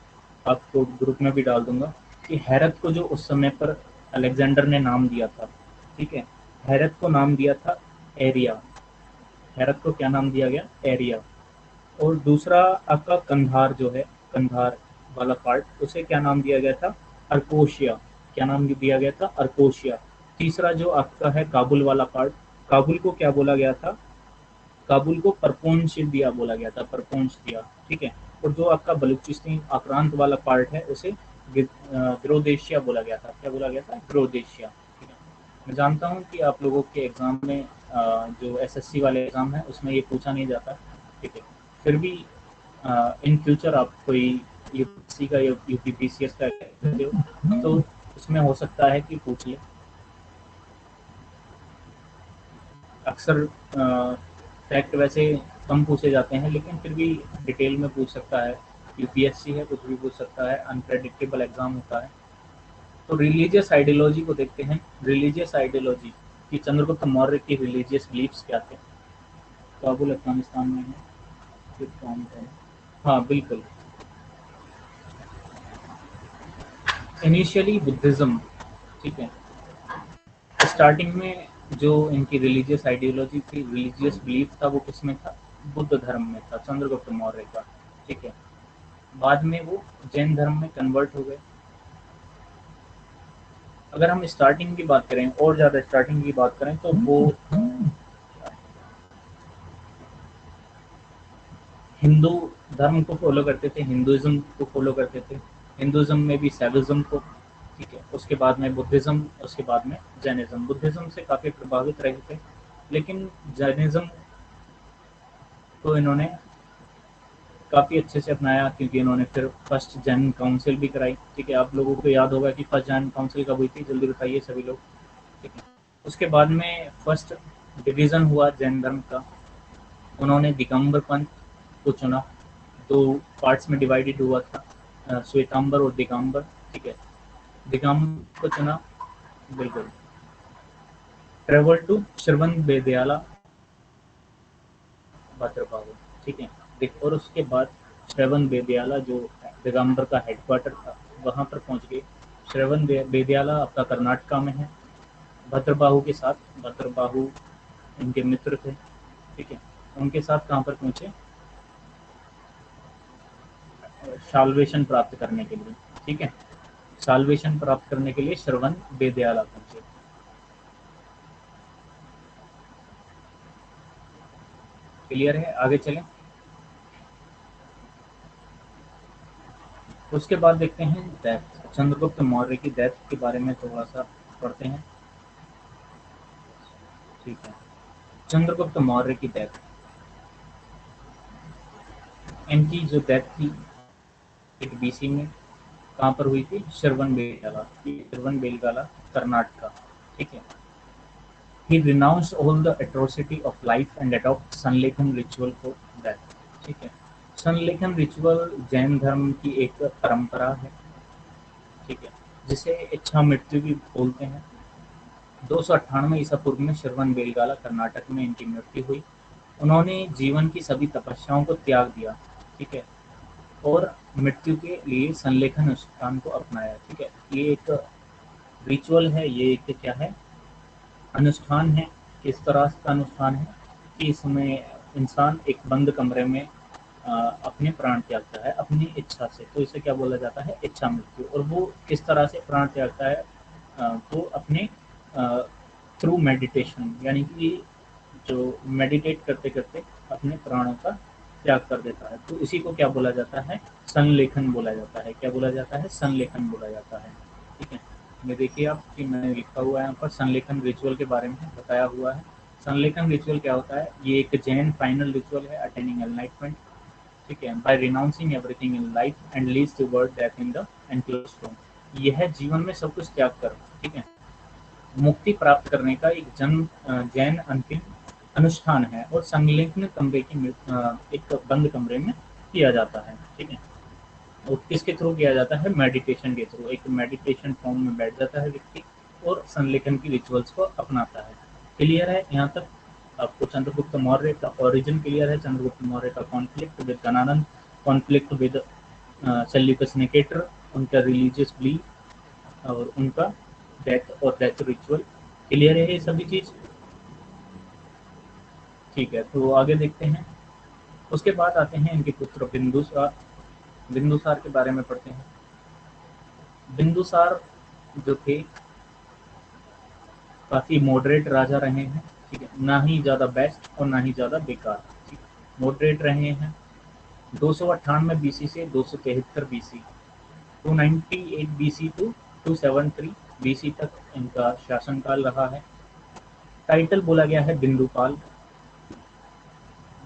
A: आपको ग्रुप में भी डाल दूंगा कि हेरत को जो उस समय पर अलेक्जेंडर ने नाम दिया था, ठीक है, हेरत को नाम दिया था एरिया। हेरत को क्या नाम दिया गया? एरिया। और दूसरा आपका कंधार जो है, कंधार वाला पार्ट, उसे क्या नाम दिया गया था? अर्कोशिया। क्या नाम दिया गया था? अर्कोशिया। तीसरा जो आपका है काबुल वाला पार्ट, काबुल को क्या बोला गया था? काबुल को परपोंश दिया बोला गया था, परपोंश दिया, ठीक है। और जो आपका बलूचिस्तान आक्रांत वाला पार्ट है, उसे ग्रोदेशिया बोला गया था। क्या बोला गया था? ग्रोदेशिया, ठीक है। मैं जानता हूँ कि आप लोगों के एग्जाम में जो एसएससी वाले एग्जाम है उसमें ये पूछा नहीं जाता, ठीक है। फिर भी इन फ्यूचर आप कोई यूपीएससी का या यूपीपीसीएस का करते हो तो उसमें हो सकता है कि पूछ ले। अक्सर फैक्ट वैसे कम पूछे जाते हैं, लेकिन फिर भी डिटेल में पूछ सकता है। यूपीएससी है, कुछ भी पूछ सकता है, अनप्रेडिक्टेबल एग्जाम होता है। तो रिलीजियस आइडियोलॉजी को देखते हैं। रिलीजियस आइडियोलॉजी कि चंद्रगुप्त मौर्य की रिलीजियस बिलीफ्स क्या थे। काबुल अफगानिस्तान में है, फिर कौन है? हाँ बिल्कुल। इनिशियली बुद्धिज्म, ठीक है। स्टार्टिंग में जो इनकी रिलीजियस आइडियोलॉजी थी, रिलीजियस बिलीफ था, वो किसमें था? बुद्ध धर्म में था, चंद्रगुप्त मौर्य का, ठीक है। बाद में वो जैन धर्म में कन्वर्ट हो गए। अगर हम स्टार्टिंग की बात करें, और ज़्यादा स्टार्टिंग की बात करें, तो वो हिंदू धर्म को फॉलो करते थे, हिंदुइज्म को फॉलो करते थे। हिंदुइज्म में भी सैविज्म को, ठीक है। उसके बाद में बुद्धिज्म, उसके बाद में जैनिज्म। बुद्धिज्म से काफ़ी प्रभावित रहे थे, लेकिन जैनिज्म को इन्होंने काफ़ी अच्छे से अपनाया, क्योंकि इन्होंने फिर फर्स्ट जैन काउंसिल भी कराई, ठीक है। आप लोगों को याद होगा कि फर्स्ट जैन काउंसिल कब हुई थी? जल्दी बताइए सभी लोग, ठीक है। उसके बाद में फर्स्ट डिवीज़न हुआ जैन धर्म का। उन्होंने दिगंबर पंथ को चुना। दो पार्ट्स में डिवाइडेड हुआ था, श्वेतांबर और दिगंबर, ठीक है। दिगंबर को चुना, बिल्कुल। ट्रेवल टू श्रवण बेदयाला भद्रपाहु, ठीक है। और उसके बाद श्रवण बेदयाला जो दिगंबर का हेडक्वार्टर था, वहाँ पर पहुँच गए। श्रवण बेदयाला आपका कर्नाटका में है, भद्रबाहु के साथ। भद्रबाहु इनके मित्र थे, ठीक है। उनके साथ कहाँ पर पहुँचे? साल्वेशन प्राप्त करने के लिए, ठीक है। साल्वेशन प्राप्त करने के लिए श्रवण बेदयाला पहुँचे। क्लियर है? आगे चलें। उसके बाद देखते हैं डेथ, चंद्रगुप्त मौर्य की डेथ के बारे में थोड़ा सा पढ़ते हैं, ठीक है। चंद्रगुप्त मौर्य की डेथ, इनकी जो डेथ थी एक बीसी में कहाँ पर हुई थी, श्रवण बेलगाला कर्नाटका, ठीक है। He renounced all the atrocity of life and adopted संलेखन ritual for death, ठीक है। संलेखन रिचुअल जैन धर्म की एक परंपरा है, ठीक है, जिसे इच्छा मृत्यु भी बोलते हैं। 298 ईसा पूर्व में श्रवण बेलगाला कर्नाटक में इनकी मृत्यु हुई। उन्होंने जीवन की सभी तपस्याओं को त्याग दिया, ठीक है, और मृत्यु के लिए संलेखन अनुष्ठान को अपनाया, ठीक है। ये एक रिचुअल है, ये एक क्या है, अनुष्ठान है। किस तरह का अनुष्ठान है कि इसमें इंसान एक बंद कमरे में अपने प्राण त्यागता है अपनी इच्छा से, तो इसे क्या बोला जाता है, इच्छा मृत्यु। और वो किस तरह से प्राण त्यागता है, वो अपने थ्रू मेडिटेशन, यानी कि जो मेडिटेट करते करते अपने प्राणों का त्याग कर देता है, तो इसी को क्या बोला जाता है, संलेखन बोला जाता है। क्या बोला जाता है, संलेखन बोला जाता है, ठीक है। ये देखिए आप कि मैंने लिखा हुआ है यहाँ पर संलेखन रिचुअल के बारे में बताया हुआ है। संलेखन रिचुअल क्या होता है, ये एक जैन फाइनल रिचुअल है अटेनिंग एनलाइटमेंट, ठीक है, by renouncing everything in life and leads toward death in the enclosed room. यह जीवन में सब कुछ त्याग कर, ठीक है, मुक्ति प्राप्त करने का एक जैन अंतिम अनुष्ठान है, और संलेखन कमरे की एक बंद कमरे में किया जाता है, ठीक है। और किसके थ्रू किया जाता है, मेडिटेशन के थ्रू। एक मेडिटेशन फॉर्म में बैठ जाता है व्यक्ति और संलेखन की रिचुअल्स को अपनाता है। क्लियर है यहाँ तक आपको चंद्रगुप्त मौर्य का ओरिजिन क्लियर है, चंद्रगुप्त मौर्य का conflict with Ganananda, conflict with Seleucus Nicator, उनका रिलीजियस बिलीफ और उनका डेथ और डेथ रिचुअल। क्लियर है ये सभी चीज, ठीक है। तो आगे देखते हैं। उसके बाद आते हैं इनके पुत्र बिंदुसार। बिंदुसार के बारे में पढ़ते हैं। बिंदुसार जो थे काफी मॉडरेट राजा रहे हैं, ठीक है, ना ही ज्यादा बेस्ट और ना ही ज्यादा बेकार, ठीक है, मॉडरेट रहे हैं। 298 बीसी से 273 बीसी, 298 बीसी टू 273 बीसी तक इनका शासनकाल रहा है। टाइटल बोला गया है बिंदुपाल,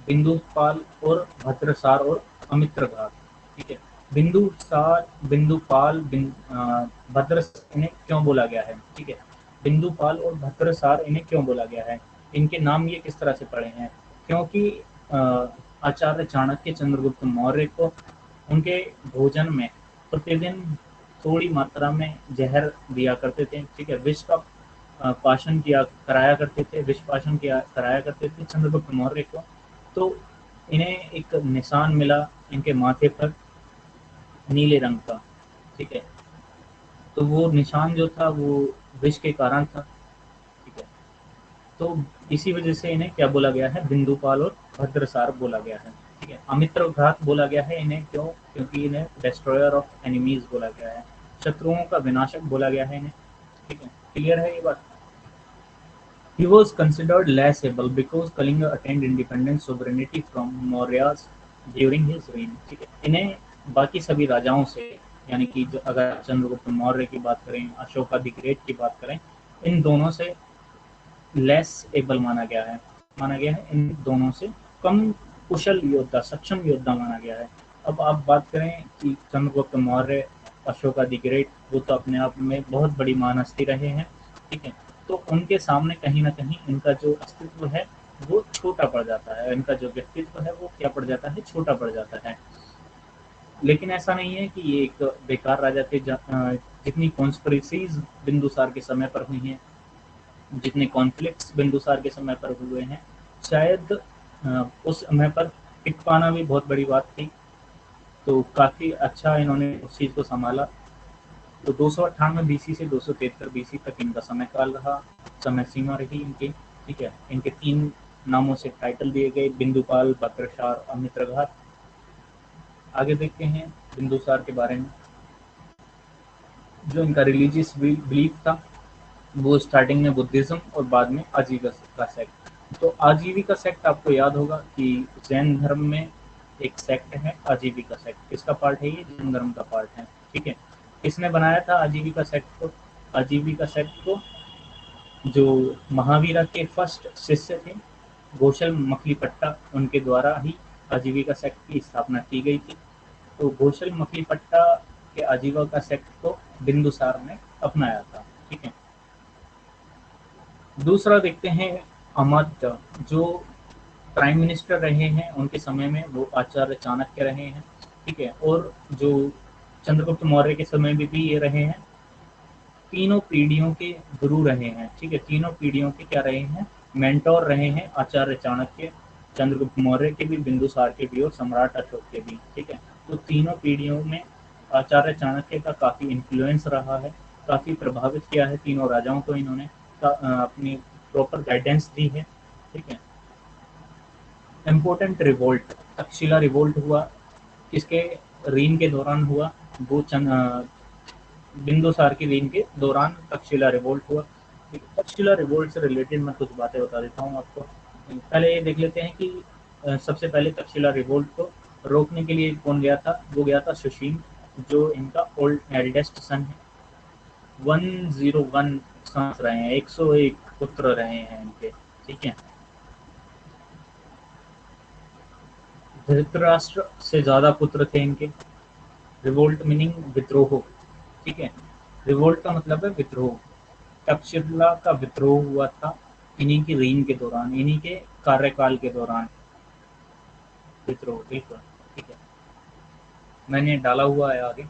A: बिंदुपाल और भद्रसार और अमित्रघात, ठीक है। बिंदुसार, बिंदुपाल, भद्र इन्हें क्यों बोला गया है, ठीक है। बिंदुपाल और भद्रसार इन्हें क्यों बोला गया है, इनके नाम ये किस तरह से पड़े हैं, क्योंकि आचार्य चाणक्य चंद्रगुप्त मौर्य को उनके भोजन में प्रतिदिन थोड़ी मात्रा में जहर दिया करते थे, ठीक है, विष का पाशन किया कराया करते थे, विष पाशन किया कराया करते थे चंद्रगुप्त मौर्य को। तो इन्हें एक निशान मिला इनके माथे पर नीले रंग का, ठीक है, तो वो निशान जो था वो विष के कारण था, ठीक है। तो इसी वजह से इन्हें क्या बोला गया है, बिंदुपाल और भद्रसार बोला गया है, ठीक है। अमित्रघात बोला गया है इन्हें क्यों, क्योंकि इन्हें डिस्ट्रॉयर ऑफ एनिमीज बोला गया है, शत्रुओं का विनाशक बोला गया है इन्हें, ठीक है। क्लियर है ये बात। He was considered less able because Kalinga attained independent sovereignty from Mauryas during his reign, ठीक है। इन्हें बाकी सभी राजाओं से, यानी कि जो अगर चंद्रगुप्त मौर्य की बात करें, अशोका द ग्रेट की बात करें, इन दोनों से लेस एबल माना गया है इन दोनों से कम कुशल योद्धा, सक्षम योद्धा माना गया है। अब आप बात करें कि चंद्रगुप्त मौर्य, अशोका द ग्रेट, वो तो अपने आप में बहुत बड़ी महान हस्ती रहे हैं, ठीक है। तो उनके सामने कहीं ना कहीं इनका जो अस्तित्व है वो छोटा पड़ जाता है, इनका जो व्यक्तित्व है वो क्या पड़ जाता है, छोटा पड़ जाता है। लेकिन ऐसा नहीं है कि ये एक बेकार राजा थे। जितनी कॉन्स्पिरेसीज बिंदुसार के समय पर हुई हैं, जितने कॉन्फ्लिक्ट्स बिंदुसार के समय पर हुए हैं, शायद उस समय पर टिक पाना भी बहुत बड़ी बात थी। तो काफ़ी अच्छा इन्होंने उस चीज़ को संभाला। तो 298 बीसी से 273 बीसी तक इनका समय काल रहा, समय सीमा रही इनकी, ठीक है। इनके 3 नामों से टाइटल दिए गए, बिंदुपाल, भद्रसार, अमित्रघात। आगे देखते हैं बिंदुसार के बारे में। जो इनका रिलीजियस बिलीफ था वो स्टार्टिंग में बुद्धिज्म और बाद में आजीविका सेक्ट। तो आजीविका सेक्ट आपको याद होगा कि जैन धर्म में एक सेक्ट है आजीविका सेक्ट। किसका पार्ट है ये, जैन धर्म का पार्ट है, ठीक है। किसने बनाया था आजीविका सेक्ट को, आजीविका सेक्ट को जो महावीरा के फर्स्ट शिष्य थे घोषल मखलीपट्टा, उनके द्वारा ही आजीविका सेक्ट की स्थापना की गई थी। तो घोषल मकलीपट्टा के आजीविका सेक्ट को बिंदुसार ने अपनाया था। ठीक है, दूसरा देखते हैं अमात्य, जो प्राइम मिनिस्टर रहे हैं उनके समय में वो आचार्य चाणक्य रहे हैं। ठीक है, और जो चंद्रगुप्त मौर्य के समय में भी ये रहे हैं, तीनों पीढ़ियों के गुरु रहे हैं। ठीक है, तीनों पीढ़ियों के क्या रहे हैं, मेंटोर रहे हैं, आचार्य चाणक्य, चंद्रगुप्त मौर्य के भी, बिंदुसार के भी और सम्राट अशोक के भी। ठीक है, तो तीनों पीढ़ियों में आचार्य चाणक्य का काफ़ी इन्फ्लुएंस रहा है, काफ़ी प्रभावित किया है तीनों राजाओं को इन्होंने, अपनी प्रॉपर गाइडेंस दी है। ठीक है, इम्पोर्टेंट रिवोल्ट, तक्षशिला रिवोल्ट हुआ, किसके रीन के दौरान हुआ, वो बिंदुसार की रीन के दौरान तक्षशिला रिवोल्ट हुआ। तक्षशिला रिवोल्ट से रिलेटेड मैं कुछ बातें बता देता हूँ आपको। पहले ये देख लेते हैं कि सबसे पहले तक्षशिला रिवोल्ट को रोकने के लिए कौन गया था, वो गया था सुशील, जो इनका ओल्ड एल्डेस्ट सन है। 101 सन्स रहे हैं, 101 पुत्र रहे हैं इनके। ठीक है, धृतराष्ट्र से ज्यादा पुत्र थे इनके। रिवोल्ट मीनिंग विद्रोह। ठीक है, रिवोल्ट का मतलब है विद्रोह। तक्षशिला का विद्रोह हुआ था इन्हीं की रीन के दौरान, इन्हीं के कार्यकाल के दौरान विद्रोह। बिल्कुल ठीक है, मैंने डाला हुआ है आगे,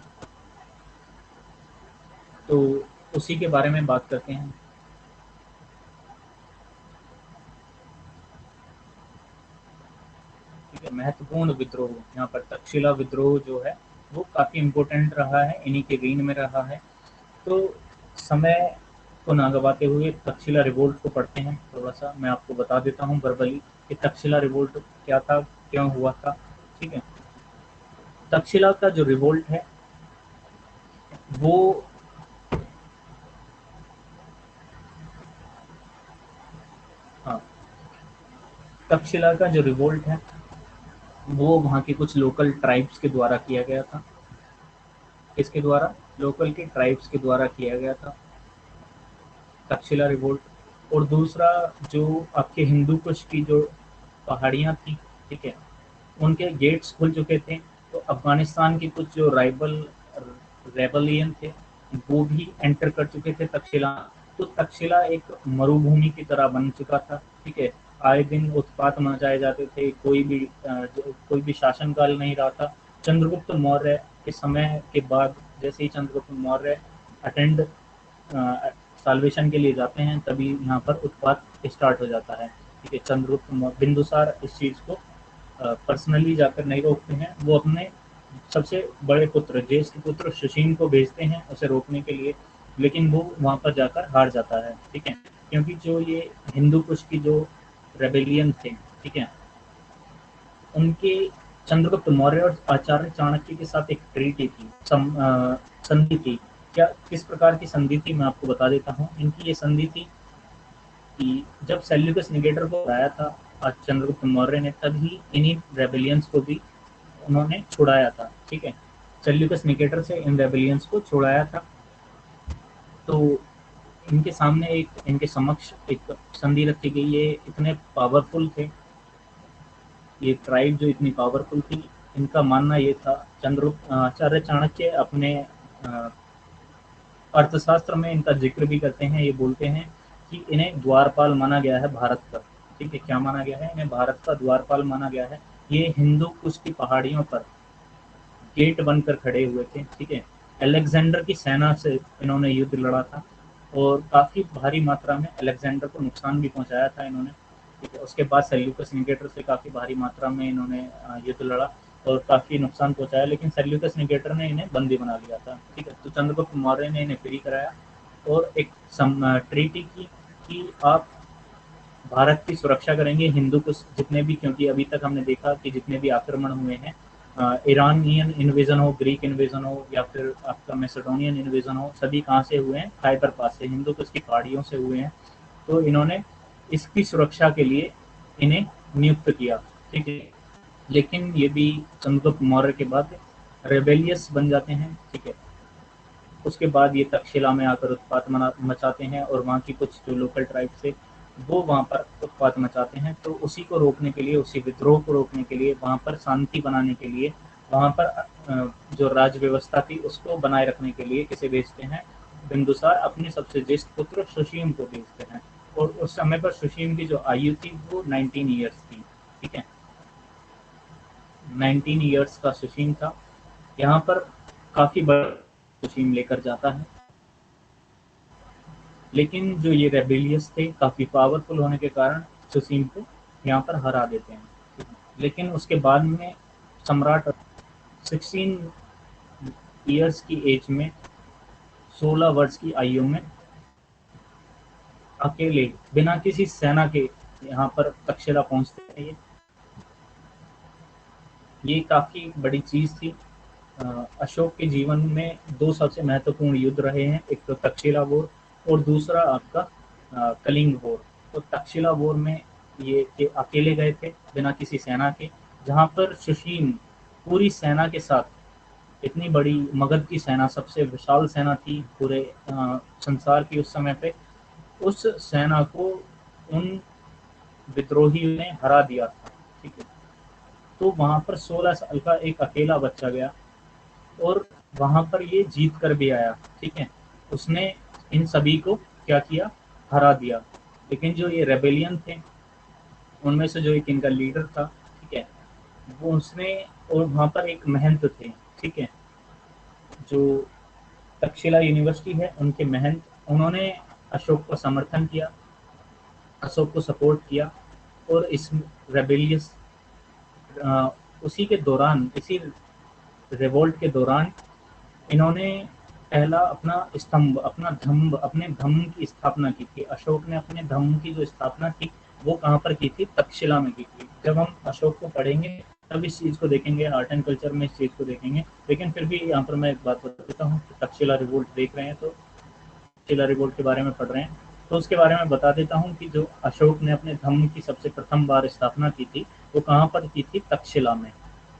A: तो उसी के बारे में बात करते हैं। ठीक है, महत्वपूर्ण विद्रोह यहाँ पर तक्षशिला विद्रोह जो है वो काफ़ी इम्पोर्टेंट रहा है, इन्हीं के रीन में रहा है। तो समय को ना गवाते हुए तक्षशिला रिवोल्ट को पढ़ते हैं। थोड़ा सा मैं आपको बता देता हूँ वर्बली कि तक्षशिला रिवोल्ट क्या था, क्यों हुआ था। ठीक है, तक्षशिला का जो रिवोल्ट है वो हाँ, तक्षशिला का जो रिवोल्ट है वो वहाँ के कुछ लोकल ट्राइब्स के द्वारा किया गया था। किसके द्वारा, लोकल के ट्राइब्स के द्वारा किया गया था तक्षशिला रिवोल्ट। और दूसरा, जो आपके हिंदू कुश की जो पहाड़ियाँ थी, ठीक है, उनके गेट्स खुल चुके थे। तो अफगानिस्तान के कुछ जो रेबलियन थे वो भी एंटर कर चुके थे तक्षशिला। तो तक्षशिला एक मरुभूमि की तरह बन चुका था। ठीक है, आए दिन उत्पात मचाए जाते थे, कोई भी शासनकाल नहीं रहा था। चंद्रगुप्त मौर्य के समय के बाद जैसे ही चंद्रगुप्त मौर्य अटेंड साल्वेशन के लिए जाते हैं तभी यहाँ पर उत्पात स्टार्ट हो जाता है। ठीक है, चंद्रगुप्त बिंदुसार इस चीज़ को पर्सनली जाकर नहीं रोकते हैं, वो अपने सबसे बड़े पुत्र, ज्येष्ठ पुत्र सुशील को भेजते हैं उसे रोकने के लिए, लेकिन वो वहाँ पर जाकर हार जाता है। ठीक है, क्योंकि जो ये हिंदू कुश की जो रेबेलियन थे, ठीक है, उनके चंद्रगुप्त मौर्य और आचार्य चाणक्य के साथ एक ट्रीटी थी, संधि थी। क्या, किस प्रकार की संधि थी मैं आपको बता देता हूँ। इनकी ये संधि थी कि जब सेल्यूकस निकेटर को हराया था चंद्रगुप्त मौर्य ने, तभी इन्हीं रेबेलियंस को भी उन्होंने छुड़ाया था। ठीक है, सेल्यूकस निकेटर से इन रेबेलियंस को छुड़ाया था। तो इनके सामने इनके समक्ष एक संधि रखी गई। ये इतने पावरफुल थे, ये ट्राइब जो इतनी पावरफुल थी, इनका मानना ये था, आचार्य चाणक्य अपने अर्थशास्त्र में इनका जिक्र भी करते हैं। ये बोलते हैं कि इन्हें द्वारपाल माना गया है भारत का। ठीक है, क्या माना गया है, इन्हें भारत का द्वारपाल माना गया है। ये हिंदू कुश की पहाड़ियों पर गेट बनकर खड़े हुए थे। ठीक है, अलेक्जेंडर की सेना से इन्होंने युद्ध लड़ा था और काफ़ी भारी मात्रा में अलेक्जेंडर को नुकसान भी पहुंचाया था इन्होंने। ठीक है, उसके बाद सेल्यूकस निकेटर से काफ़ी भारी मात्रा में इन्होंने युद्ध लड़ा और काफ़ी नुकसान पहुंचाया, लेकिन सेल्यूकस निकेटर ने इन्हें बंदी बना लिया था। ठीक है, तो चंद्रगुप्त मौर्य ने इन्हें फ्री कराया और एक ट्रीटी की कि आप भारत की सुरक्षा करेंगे, हिंदू को जितने भी, क्योंकि अभी तक हमने देखा कि जितने भी आक्रमण हुए हैं, ईरानियन इन्वेजन हो, ग्रीक इन्वेजन हो या फिर आपका मैसेडोनियन इन्वेजन हो, सभी कहाँ से हुए हैं, खाइबर पास से, हिंदू कुश की पहाड़ियों से हुए हैं। तो इन्होंने इसकी सुरक्षा के लिए इन्हें नियुक्त किया। ठीक है, लेकिन ये भी चंद्रगुप्त मौर्य के बाद रेबेलियस बन जाते हैं। ठीक है, उसके बाद ये तक्षशिला में आकर उत्पात मचाते हैं और वहाँ की कुछ जो लोकल ट्राइब थे वो वहाँ पर उत्पात मचाते हैं। तो उसी को रोकने के लिए, उसी विद्रोह को रोकने के लिए, वहाँ पर शांति बनाने के लिए, वहाँ पर जो राज व्यवस्था थी उसको बनाए रखने के लिए किसे भेजते हैं? बिंदुसार अपने सबसे ज्येष्ठ पुत्र सुशीम को भेजते हैं। और उस समय पर सुशीम की जो आयु थी वो 19 ईयर्स थी। ठीक है, 19 ईयर्स का सुशीम था। यहाँ पर काफी बड़ा सुशीम लेकर जाता है, लेकिन जो ये रेबेलियस थे, काफी पावरफुल होने के कारण सुसीम को यहाँ पर हरा देते हैं। लेकिन उसके बाद में सम्राट 16 ईयर्स की एज में, 16 वर्ष की आयु में, अकेले बिना किसी सेना के यहाँ पर तक्षशिला पहुंचते हैं। ये काफी बड़ी चीज थी। अशोक के जीवन में दो सबसे महत्वपूर्ण युद्ध रहे हैं, एक तो तक्षशिला वॉर और दूसरा आपका कलिंग वॉर। तो तक्षशिला वॉर में ये अकेले गए थे बिना किसी सेना के, जहाँ पर सुशीम पूरी सेना के साथ, इतनी बड़ी मगध की सेना, सबसे विशाल सेना थी पूरे संसार की उस समय पे, उस सेना को उन विद्रोहियों ने हरा दिया था। ठीक है, तो वहां पर 16 साल का एक अकेला बच्चा गया और वहां पर ये जीत कर भी आया। ठीक है, उसने इन सभी को क्या किया? हरा दिया। लेकिन जो ये रेबेलियन थे, उनमें से जो एक इनका लीडर था, ठीक है, वो उसने, और वहां पर एक महंत थे, ठीक है, जो तक्षशिला यूनिवर्सिटी है उनके महंत, उन्होंने अशोक को समर्थन किया, अशोक को सपोर्ट किया। और इस रेबेलियस उसी के दौरान, इसी रिवोल्ट के दौरान, इन्होंने पहला अपना स्तंभ, अपना धम्म, अपने धम्म की स्थापना की थी। अशोक ने अपने धम्म की जो स्थापना थी वो कहाँ पर की थी? तक्षशिला में की थी। जब हम अशोक को पढ़ेंगे तब इस चीज को देखेंगे, आर्ट एंड कल्चर में इस चीज को देखेंगे। लेकिन फिर भी यहाँ पर मैं एक बात बता देता हूँ, तक्षशिला रिवोल्ट देख रहे हैं तो तक्षशिला रिवोल्ट के बारे में पढ़ रहे हैं तो उसके बारे में बता देता हूँ कि जो अशोक ने अपने धम्म की सबसे प्रथम बार स्थापना की थी वो कहाँ पर की थी? तक्षशिला में।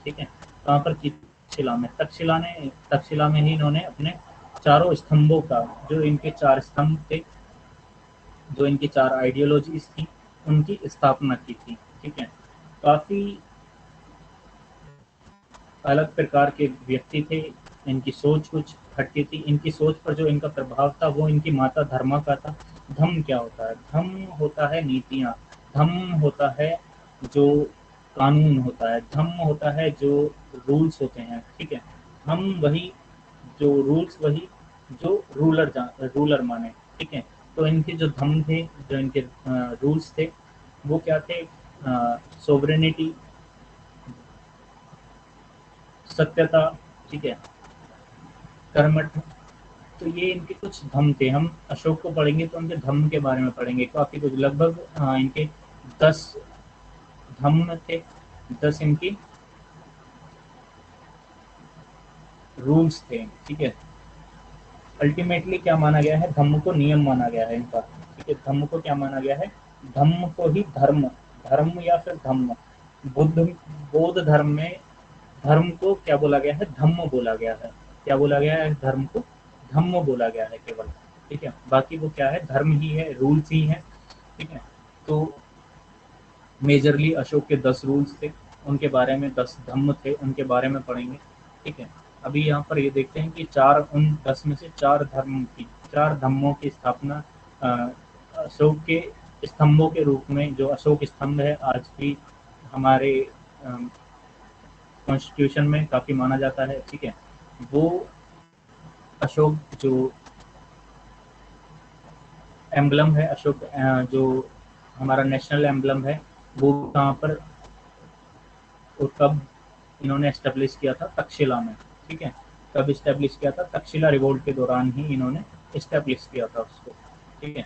A: ठीक है, कहाँ पर की? तक्षशिला में। तक्षशिला में ही इन्होंने अपने चारों स्तंभों का, जो इनके चार स्तंभ थे, जो इनकी चार आइडियोलॉजीज थी, उनकी स्थापना की थी। ठीक है, काफी अलग प्रकार के व्यक्ति थे, इनकी सोच कुछ हटती थी। इनकी सोच पर जो इनका प्रभाव था वो इनकी माता धर्मा का था। धम्म क्या होता है? धम्म होता है नीतियाँ, धम्म होता है जो कानून होता है, धम्म होता है जो रूल्स होते हैं। ठीक है, हम वही, जो रूल्स वही जो रूलर माने। ठीक है, तो इनके जो धम्म थे, जो इनके रूल्स थे, वो क्या थे? सोवरेनिटी, सत्यता, ठीक है, कर्मठ। तो ये इनके कुछ धम्म थे। हम अशोक को पढ़ेंगे तो उनके धम्म के बारे में पढ़ेंगे काफी कुछ। लगभग इनके 10 धम्म थे, 10 इनकी रूल्स थे। ठीक है, अल्टीमेटली क्या माना गया है? धम्म को नियम माना गया है इनका। ठीक है, धम्म को क्या माना गया है? धम्म को ही धर्म, धर्म या फिर धम्म, बुद्ध बौद्ध धर्म में धर्म को क्या बोला गया है? धम्म बोला गया है। क्या बोला गया है? धर्म को धम्म बोला गया है केवल। ठीक है, बाकी वो क्या है? धर्म ही है, रूल्स ही है। ठीक है, तो मेजरली अशोक के 10 रूल्स थे, उनके बारे में 10 धम्म थे, उनके बारे में पढ़ेंगे। ठीक है, अभी यहाँ पर ये देखते हैं कि चार, उन 10 में से 4 धर्म की, 4 धम्मों की स्थापना अशोक के स्तंभों के रूप में, जो अशोक स्तंभ है आज भी हमारे कॉन्स्टिट्यूशन में काफी माना जाता है। ठीक है, वो अशोक जो एम्बलम है, अशोक जो हमारा नेशनल एम्बलम है, वो कहाँ पर और कब इन्होंने एस्टेब्लिश किया था? तक्षशिला में। ठीक है, कब एस्टेब्लिश किया था? तक्षशिला रिवोल्ट के दौरान ही इन्होंने एस्टेब्लिश किया था उसको। ठीक है,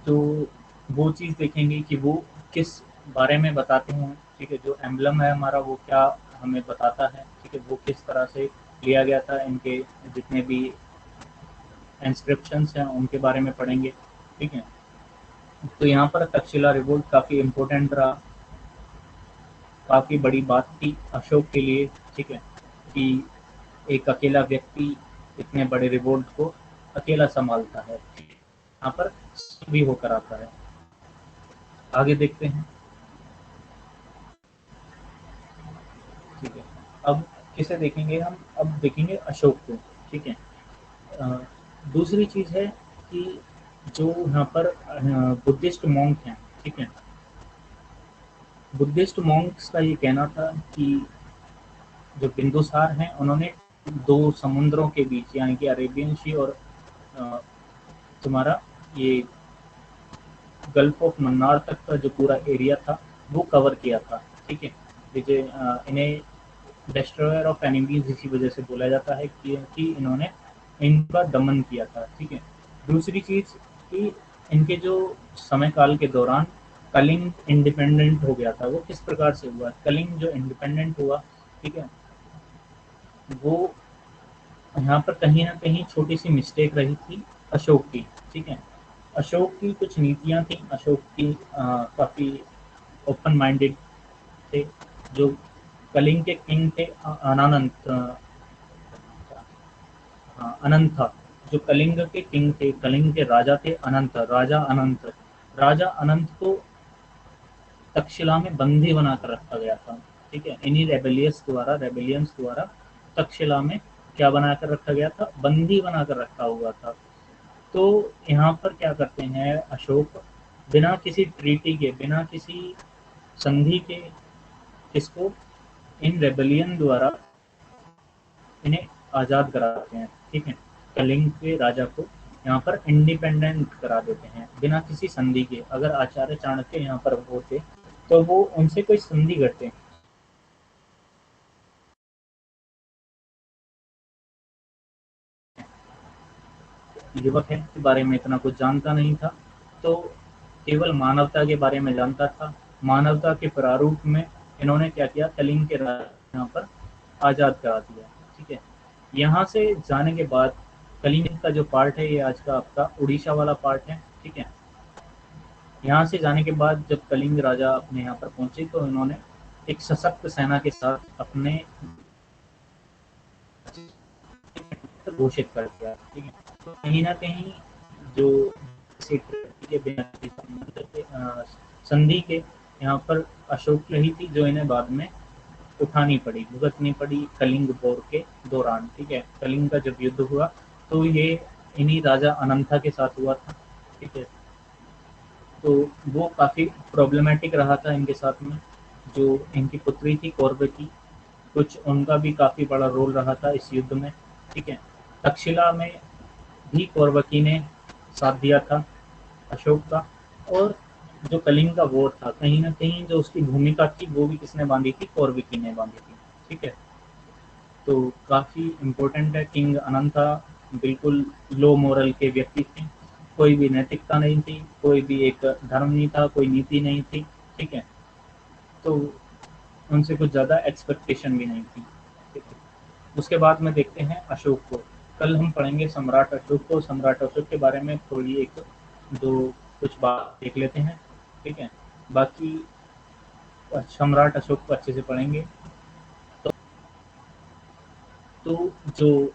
A: तो वो चीज़ देखेंगे कि वो किस बारे में बताते हैं। ठीक है, जो एम्बलम है हमारा वो क्या हमें बताता है। ठीक है, वो किस तरह से लिया गया था, इनके जितने भी इंस्क्रिप्शंस हैं उनके बारे में पढ़ेंगे। ठीक है, तो यहाँ पर तक्षशिला रिवोल्ट काफ़ी इम्पोर्टेंट रहा, काफ़ी बड़ी बात थी अशोक के लिए। ठीक है, कि एक अकेला व्यक्ति इतने बड़े रिवोल्ट को अकेला संभालता है, यहाँ पर भी होकर आता है। आगे देखते हैं। ठीक है, अब किसे देखेंगे हम? अब देखेंगे अशोक को। ठीक है, अ, दूसरी चीज है कि जो यहाँ पर बुद्धिस्ट मॉन्क हैं, ठीक है, बुद्धिस्ट मॉन्क्स का ये कहना था कि जो बिंदुसार हैं उन्होंने दो समुद्रों के बीच यानी कि अरेबियन सी और अ, तुम्हारा ये गल्फ ऑफ मन्नार तक का जो पूरा एरिया था वो कवर किया था। ठीक है, जैसे इन्हें डिस्ट्रॉयर ऑफ एनिमीज इसी वजह से बोला जाता है कि इन्होंने इनका दमन किया था। ठीक है, दूसरी चीज कि इनके जो समय काल के दौरान कलिंग इंडिपेंडेंट हो गया था। वो किस प्रकार से हुआ? कलिंग जो इंडिपेंडेंट हुआ, ठीक है, वो यहाँ पर कहीं ना कहीं छोटी सी मिस्टेक रही थी अशोक की। ठीक है, अशोक की कुछ नीतियां थी। अशोक की काफी ओपन माइंडेड थे। जो कलिंग के किंग थे अनानंत, हाँ अनंत था। जो कलिंग के किंग थे, कलिंग के राजा थे अनंत, राजा अनंत। राजा अनंत को तक्षशिला में बंदी बनाकर रखा गया था। ठीक है, इन्हीं रेबेलियंस द्वारा तक्षशिला में क्या बनाकर रखा गया था? बंदी बनाकर रखा हुआ था। तो यहाँ पर क्या करते हैं अशोक, बिना किसी ट्रीटी के, बिना किसी संधि के, इसको इन रेबेलियन द्वारा इन्हें आज़ाद कराते हैं। ठीक है, कलिंग के राजा को यहाँ पर इंडिपेंडेंट करा देते हैं बिना किसी संधि के। अगर आचार्य चाणक्य यहाँ पर होते तो वो उनसे कोई संधि करते। युवक है के बारे में इतना कुछ जानता नहीं था, तो केवल मानवता के बारे में जानता था। मानवता के प्रारूप में इन्होंने क्या किया? कलिंग के राजा यहाँ पर आज़ाद करा दिया। ठीक है, यहाँ से जाने के बाद कलिंग का जो पार्ट है ये आज का आपका उड़ीसा वाला पार्ट है। ठीक है, यहाँ से जाने के बाद जब कलिंग राजा अपने यहाँ पर पहुंचे तो इन्होंने एक सशक्त सेना के साथ अपने घोषित कर दिया। ठीक है, तो कहीं ना कहीं जो के बिना संधि के यहाँ पर अशोक की रही थी जो इन्हें बाद में उठानी पड़ी, भुगतनी पड़ी कलिंग वॉर के दौरान। ठीक है, कलिंग का जब युद्ध हुआ तो ये इन्हीं राजा अनंथा के साथ हुआ था। ठीक है, तो वो काफ़ी प्रॉब्लमेटिक रहा था इनके साथ में। जो इनकी पुत्री थी कौरवकी, कुछ उनका भी काफ़ी बड़ा रोल रहा था इस युद्ध में। ठीक है, तक्षशिला में भी कौरवकी ने साथ दिया था अशोक का। और जो कलिंग का वॉर था कहीं ना कहीं जो उसकी भूमिका थी वो भी किसने बांधी थी? कौरवकी ने बांधी थी। ठीक है, तो काफ़ी इम्पोर्टेंट है। किंग अनंता बिल्कुल लो मोरल के व्यक्ति थे। कोई भी नैतिकता नहीं थी, कोई भी एक धर्म नहीं था, कोई नीति नहीं थी। ठीक है, तो उनसे कुछ ज़्यादा एक्सपेक्टेशन भी नहीं थी। ठीक है, उसके बाद में देखते हैं अशोक को। कल हम पढ़ेंगे सम्राट अशोक को। सम्राट अशोक के बारे में थोड़ी एक दो कुछ बात देख लेते हैं। ठीक है, बाकी सम्राट अशोक को अच्छे से पढ़ेंगे। तो जो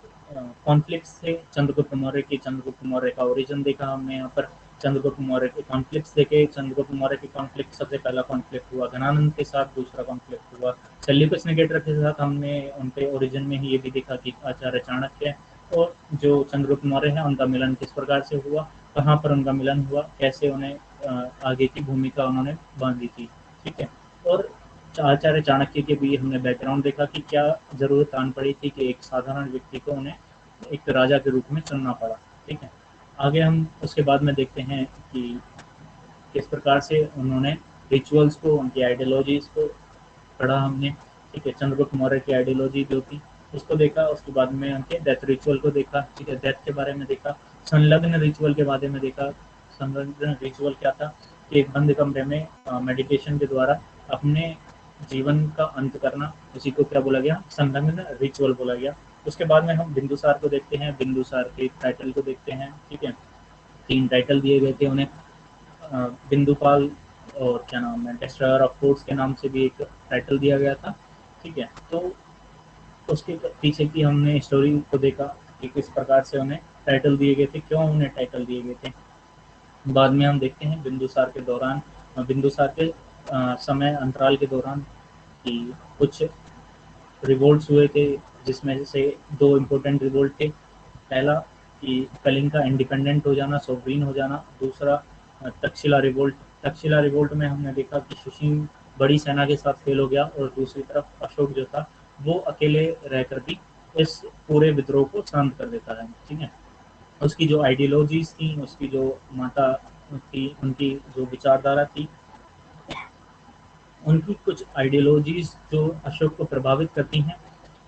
A: कॉन्फ्लिक्ट्स थे चंद्रगुप्त मौर्य के, चंद्रगुप्त मौर्य का ओरिजिन देखा हमने यहाँ पर। चंद्रगुप्त मौर्य के कॉन्फ्लिक्ट्स देखे। चंद्रगुप्त मौर्य के कॉन्फ्लिक्ट, सबसे पहला कॉन्फ्लिक्ट हुआ घनानंद के साथ, दूसरा कॉन्फ्लिक्ट हुआ सेल्यूकस निकेटर के साथ। हमने उनके ओरिजिन में ही ये भी देखा कि आचार्य चाणक्य और जो चंद्रगुप्त मौर्य है उनका मिलन किस प्रकार से हुआ, कहाँ पर उनका मिलन हुआ, कैसे उन्हें आगे की भूमिका उन्होंने बांधी थी। ठीक है, और आचार्य चाणक्य के भी हमने बैकग्राउंड देखा कि क्या जरूरत आन पड़ी थी कि एक साधारण व्यक्ति को उन्हें एक राजा के रूप में चुनना पड़ा। ठीक है, आगे हम उसके बाद में देखते हैं कि किस प्रकार से उन्होंने रिचुअल्स को, उनकी आइडियोलॉजीज को पढ़ा हमने। ठीक है, चंद्रगुप्त मौर्य की आइडियोलॉजी जो थी उसको देखा। उसके बाद में उनके डेथ रिचुअल को देखा। ठीक है, डेथ के बारे में देखा। संलग्न रिचुअल के बारे में देखा। संलग्न रिचुअल क्या था कि एक बंद कमरे में मेडिटेशन के द्वारा अपने जीवन का अंत करना, उसी को क्या बोला गया? संलग्न रिचुअल बोला गया। उसके बाद में हम बिंदुसार को देखते हैं। बिंदुसार के टाइटल को देखते हैं। ठीक है, 3 टाइटल दिए गए थे उन्हें। बिंदुपाल और क्या नाम है, डिस्ट्रॉयर ऑफ फोर्ट्स के नाम से भी एक टाइटल दिया गया था। ठीक है, तो उसके पीछे की हमने स्टोरी को देखा। कि किस प्रकार से उन्हें टाइटल दिए गए थे, क्यों उन्हें टाइटल दिए गए थे। बाद में हम देखते हैं बिंदुसार के दौरान, बिंदुसार के समय अंतराल के दौरान कि कुछ रिवोल्ट्स हुए थे, जिसमें से दो इम्पोर्टेंट रिवोल्ट थे। पहला कि कलिंग का इंडिपेंडेंट हो जाना, सोवरीन हो जाना। दूसरा तक्षशिला रिवोल्ट। तक्षशिला रिवोल्ट में हमने देखा कि सुशील बड़ी सेना के साथ फेल हो गया और दूसरी तरफ अशोक जो था वो अकेले रहकर भी इस पूरे विद्रोह को शांत कर देता है। ठीक है, उसकी जो आइडियोलॉजीज थी, उसकी जो माता थी, उनकी जो विचारधारा थी, उनकी कुछ आइडियोलॉजीज जो अशोक को प्रभावित करती हैं।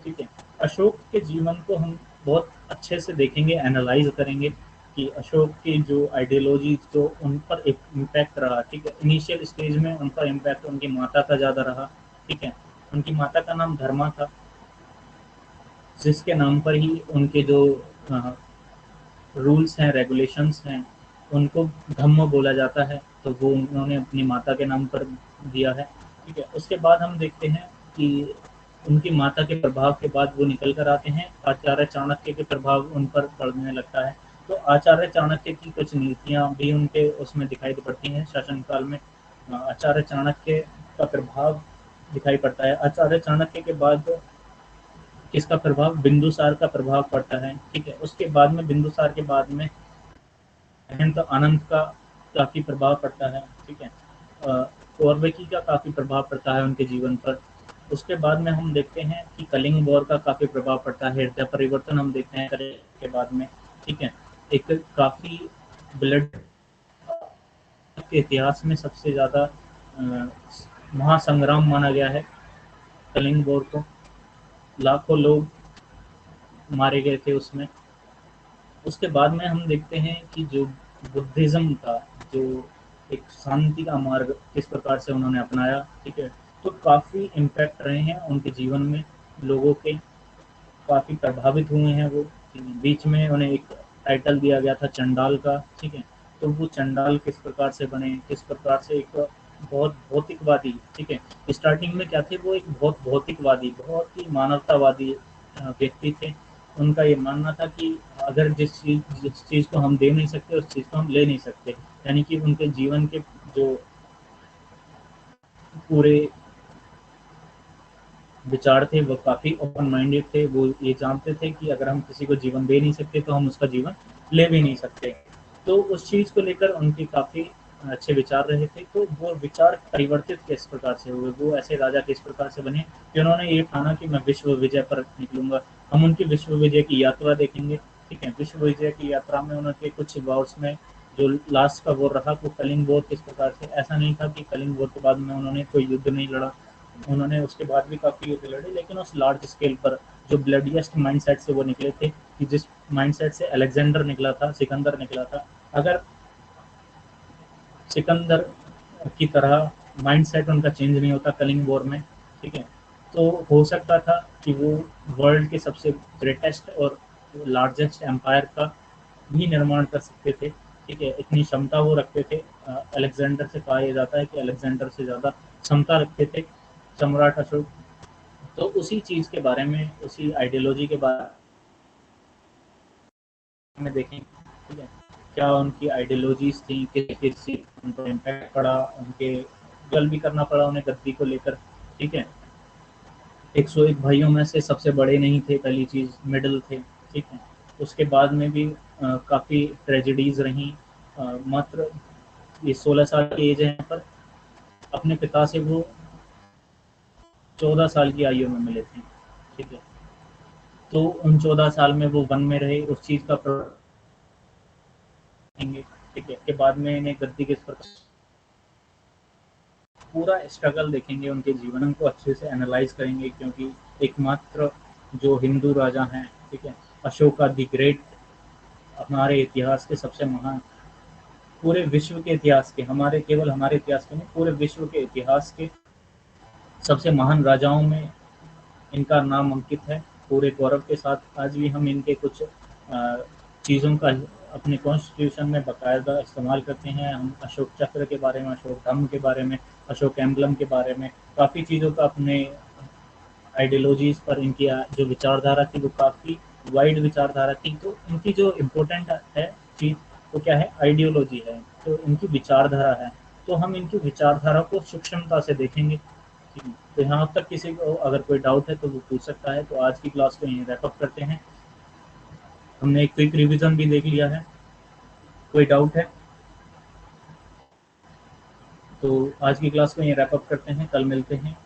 A: ठीक है, अशोक के जीवन को हम बहुत अच्छे से देखेंगे, एनालाइज करेंगे कि अशोक की जो आइडियोलॉजी जो उन पर एक इम्पैक्ट रहा। ठीक है, इनिशियल स्टेज में उनका इम्पैक्ट उनकी माता का ज़्यादा रहा। ठीक है, उनकी माता का नाम धर्मा था, जिसके नाम पर ही उनके जो रूल्स हैं, रेगुलेशंस हैं, उनको धम्म बोला जाता है, तो वो उन्होंने अपनी माता के नाम पर दिया है। ठीक है, उसके बाद हम देखते हैं कि उनकी माता के प्रभाव के बाद वो निकल कर आते हैं, आचार्य चाणक्य के प्रभाव उन पर पड़ने लगता है। तो आचार्य चाणक्य की कुछ नीतियाँ भी उनके उसमें दिखाई पड़ती हैं शासनकाल में। आचार्य चाणक्य का प्रभाव दिखाई पड़ता है। आचार्य चाणक्य के बाद किसका प्रभाव, बिंदुसार का प्रभाव पड़ता है। ठीक है, उसके बाद में बिंदुसार के बाद में अहंत आनंद का काफी प्रभाव पड़ता है। ठीक है, कौरवकी का काफी प्रभाव पड़ता है उनके जीवन पर। उसके बाद में हम देखते हैं कि कलिंग वॉर का काफी प्रभाव पड़ता है, हृदय परिवर्तन हम देखते हैं कलिंग के बाद में। ठीक है, एक काफी ब्लड के इतिहास में सबसे ज्यादा महासंग्राम माना गया है कलिंग वॉर को। लाखों लोग मारे गए थे उसमें। उसके बाद में हम देखते हैं कि जो बुद्धिज्म था, जो एक शांति का मार्ग किस प्रकार से उन्होंने अपनाया। ठीक है, तो काफ़ी इम्पैक्ट रहे हैं उनके जीवन में, लोगों के काफ़ी प्रभावित हुए हैं वो। बीच में उन्हें एक टाइटल दिया गया था चंडाल का। ठीक है, तो वो चंडाल किस प्रकार से बने, किस प्रकार से एक बहुत भौतिकवादी। ठीक है, स्टार्टिंग में क्या थे, वो एक बहुत भौतिकवादी, बहुत ही मानवतावादी व्यक्ति थे। उनका ये मानना था कि अगर जिस चीज़ को हम दे नहीं सकते, उस चीज़ को हम ले नहीं सकते। यानी कि उनके जीवन के जो पूरे विचार थे वो काफ़ी ओपन माइंडेड थे। वो ये जानते थे कि अगर हम किसी को जीवन दे नहीं सकते तो हम उसका जीवन ले भी नहीं सकते। तो उस चीज़ को लेकर उनके काफ़ी अच्छे विचार रहे थे। तो वो विचार परिवर्तित किस प्रकार से हुए, वो ऐसे राजा किस प्रकार से बने कि उन्होंने ये ठाना कि मैं विश्व विजय पर निकलूंगा। हम उनकी विश्व विजय की यात्रा देखेंगे। ठीक है, विश्व विजय की यात्रा में उनके कुछ वॉर्स में जो लास्ट का वॉर रहा वो कलिंग वॉर किस प्रकार से, ऐसा नहीं था कि कलिंग वॉर के बाद में उन्होंने कोई युद्ध नहीं लड़ा। उन्होंने उसके बाद भी काफ़ी युद्ध लड़े, लेकिन उस लार्ज स्केल पर जो ब्लडिएस्ट माइंडसेट से वो निकले थे, कि जिस माइंडसेट से अलेक्जेंडर निकला था, सिकंदर निकला था। अगर सिकंदर की तरह माइंडसेट उनका चेंज नहीं होता कलिंग वॉर में, ठीक है, तो हो सकता था कि वो वर्ल्ड के सबसे ग्रेटेस्ट और लार्जेस्ट एम्पायर का भी निर्माण कर सकते थे। ठीक है, इतनी क्षमता वो रखते थे। अलेक्जेंडर से कहा यह जाता है कि अलेक्जेंडर से ज़्यादा क्षमता रखते थे सम्राट अशोक। तो उसी चीज़ के बारे में, उसी आइडियोलॉजी के बारे में देखें। ठीक है, क्या उनकी आइडियोलॉजीज थी, किस चीज़ उनको इम्पैक्ट पड़ा, उनके गल भी करना पड़ा उन्हें गद्दी को लेकर। ठीक है, 101 भाइयों में से सबसे बड़े नहीं थे, पहली चीज़ मिडिल थे। ठीक है, उसके बाद में भी काफ़ी ट्रेजेडीज रहीं। मात्र ये 16 साल की एज है यहाँ पर, अपने पिता से वो 14 साल की आयु में मिले थे। ठीक है, तो उन 14 साल में वो वन में रहे, उस चीज़ का देखेंगे। ठीक है, के बाद में इन्हें गद्दी किस प्रकार, पूरा स्ट्रगल देखेंगे, उनके जीवन को अच्छे से एनालाइज करेंगे, क्योंकि एकमात्र जो हिंदू राजा हैं, ठीक है, अशोका द ग्रेट, हमारे इतिहास के सबसे महान, पूरे विश्व के इतिहास के, हमारे केवल हमारे इतिहास के नहीं, पूरे विश्व के इतिहास के सबसे महान राजाओं में इनका नाम अंकित है। पूरे गौरव के साथ आज भी हम इनके कुछ चीज़ों का अपने कॉन्स्टिट्यूशन में बाकायदा इस्तेमाल करते हैं। हम अशोक चक्र के बारे में, अशोक धम्म के बारे में, अशोक एम्बलम के बारे में, काफ़ी चीज़ों का अपने आइडियोलॉजीज़ पर इनकी जो विचारधारा थी वो काफ़ी वाइड विचारधारा थी। तो इनकी जो इम्पोर्टेंट है चीज़ वो क्या है, आइडियोलॉजी है, तो इनकी विचारधारा है। तो हम इनकी विचारधारा को सूक्ष्मता से देखेंगे। ठीक है? तो यहाँ तक किसी को अगर कोई डाउट है तो वो पूछ सकता है। तो आज की क्लास को यहीं रैप अप करते हैं। हमने एक क्विक रिवीजन भी देख लिया है। कोई डाउट है तो आज की क्लास को यहीं रैप अप करते हैं, कल मिलते हैं।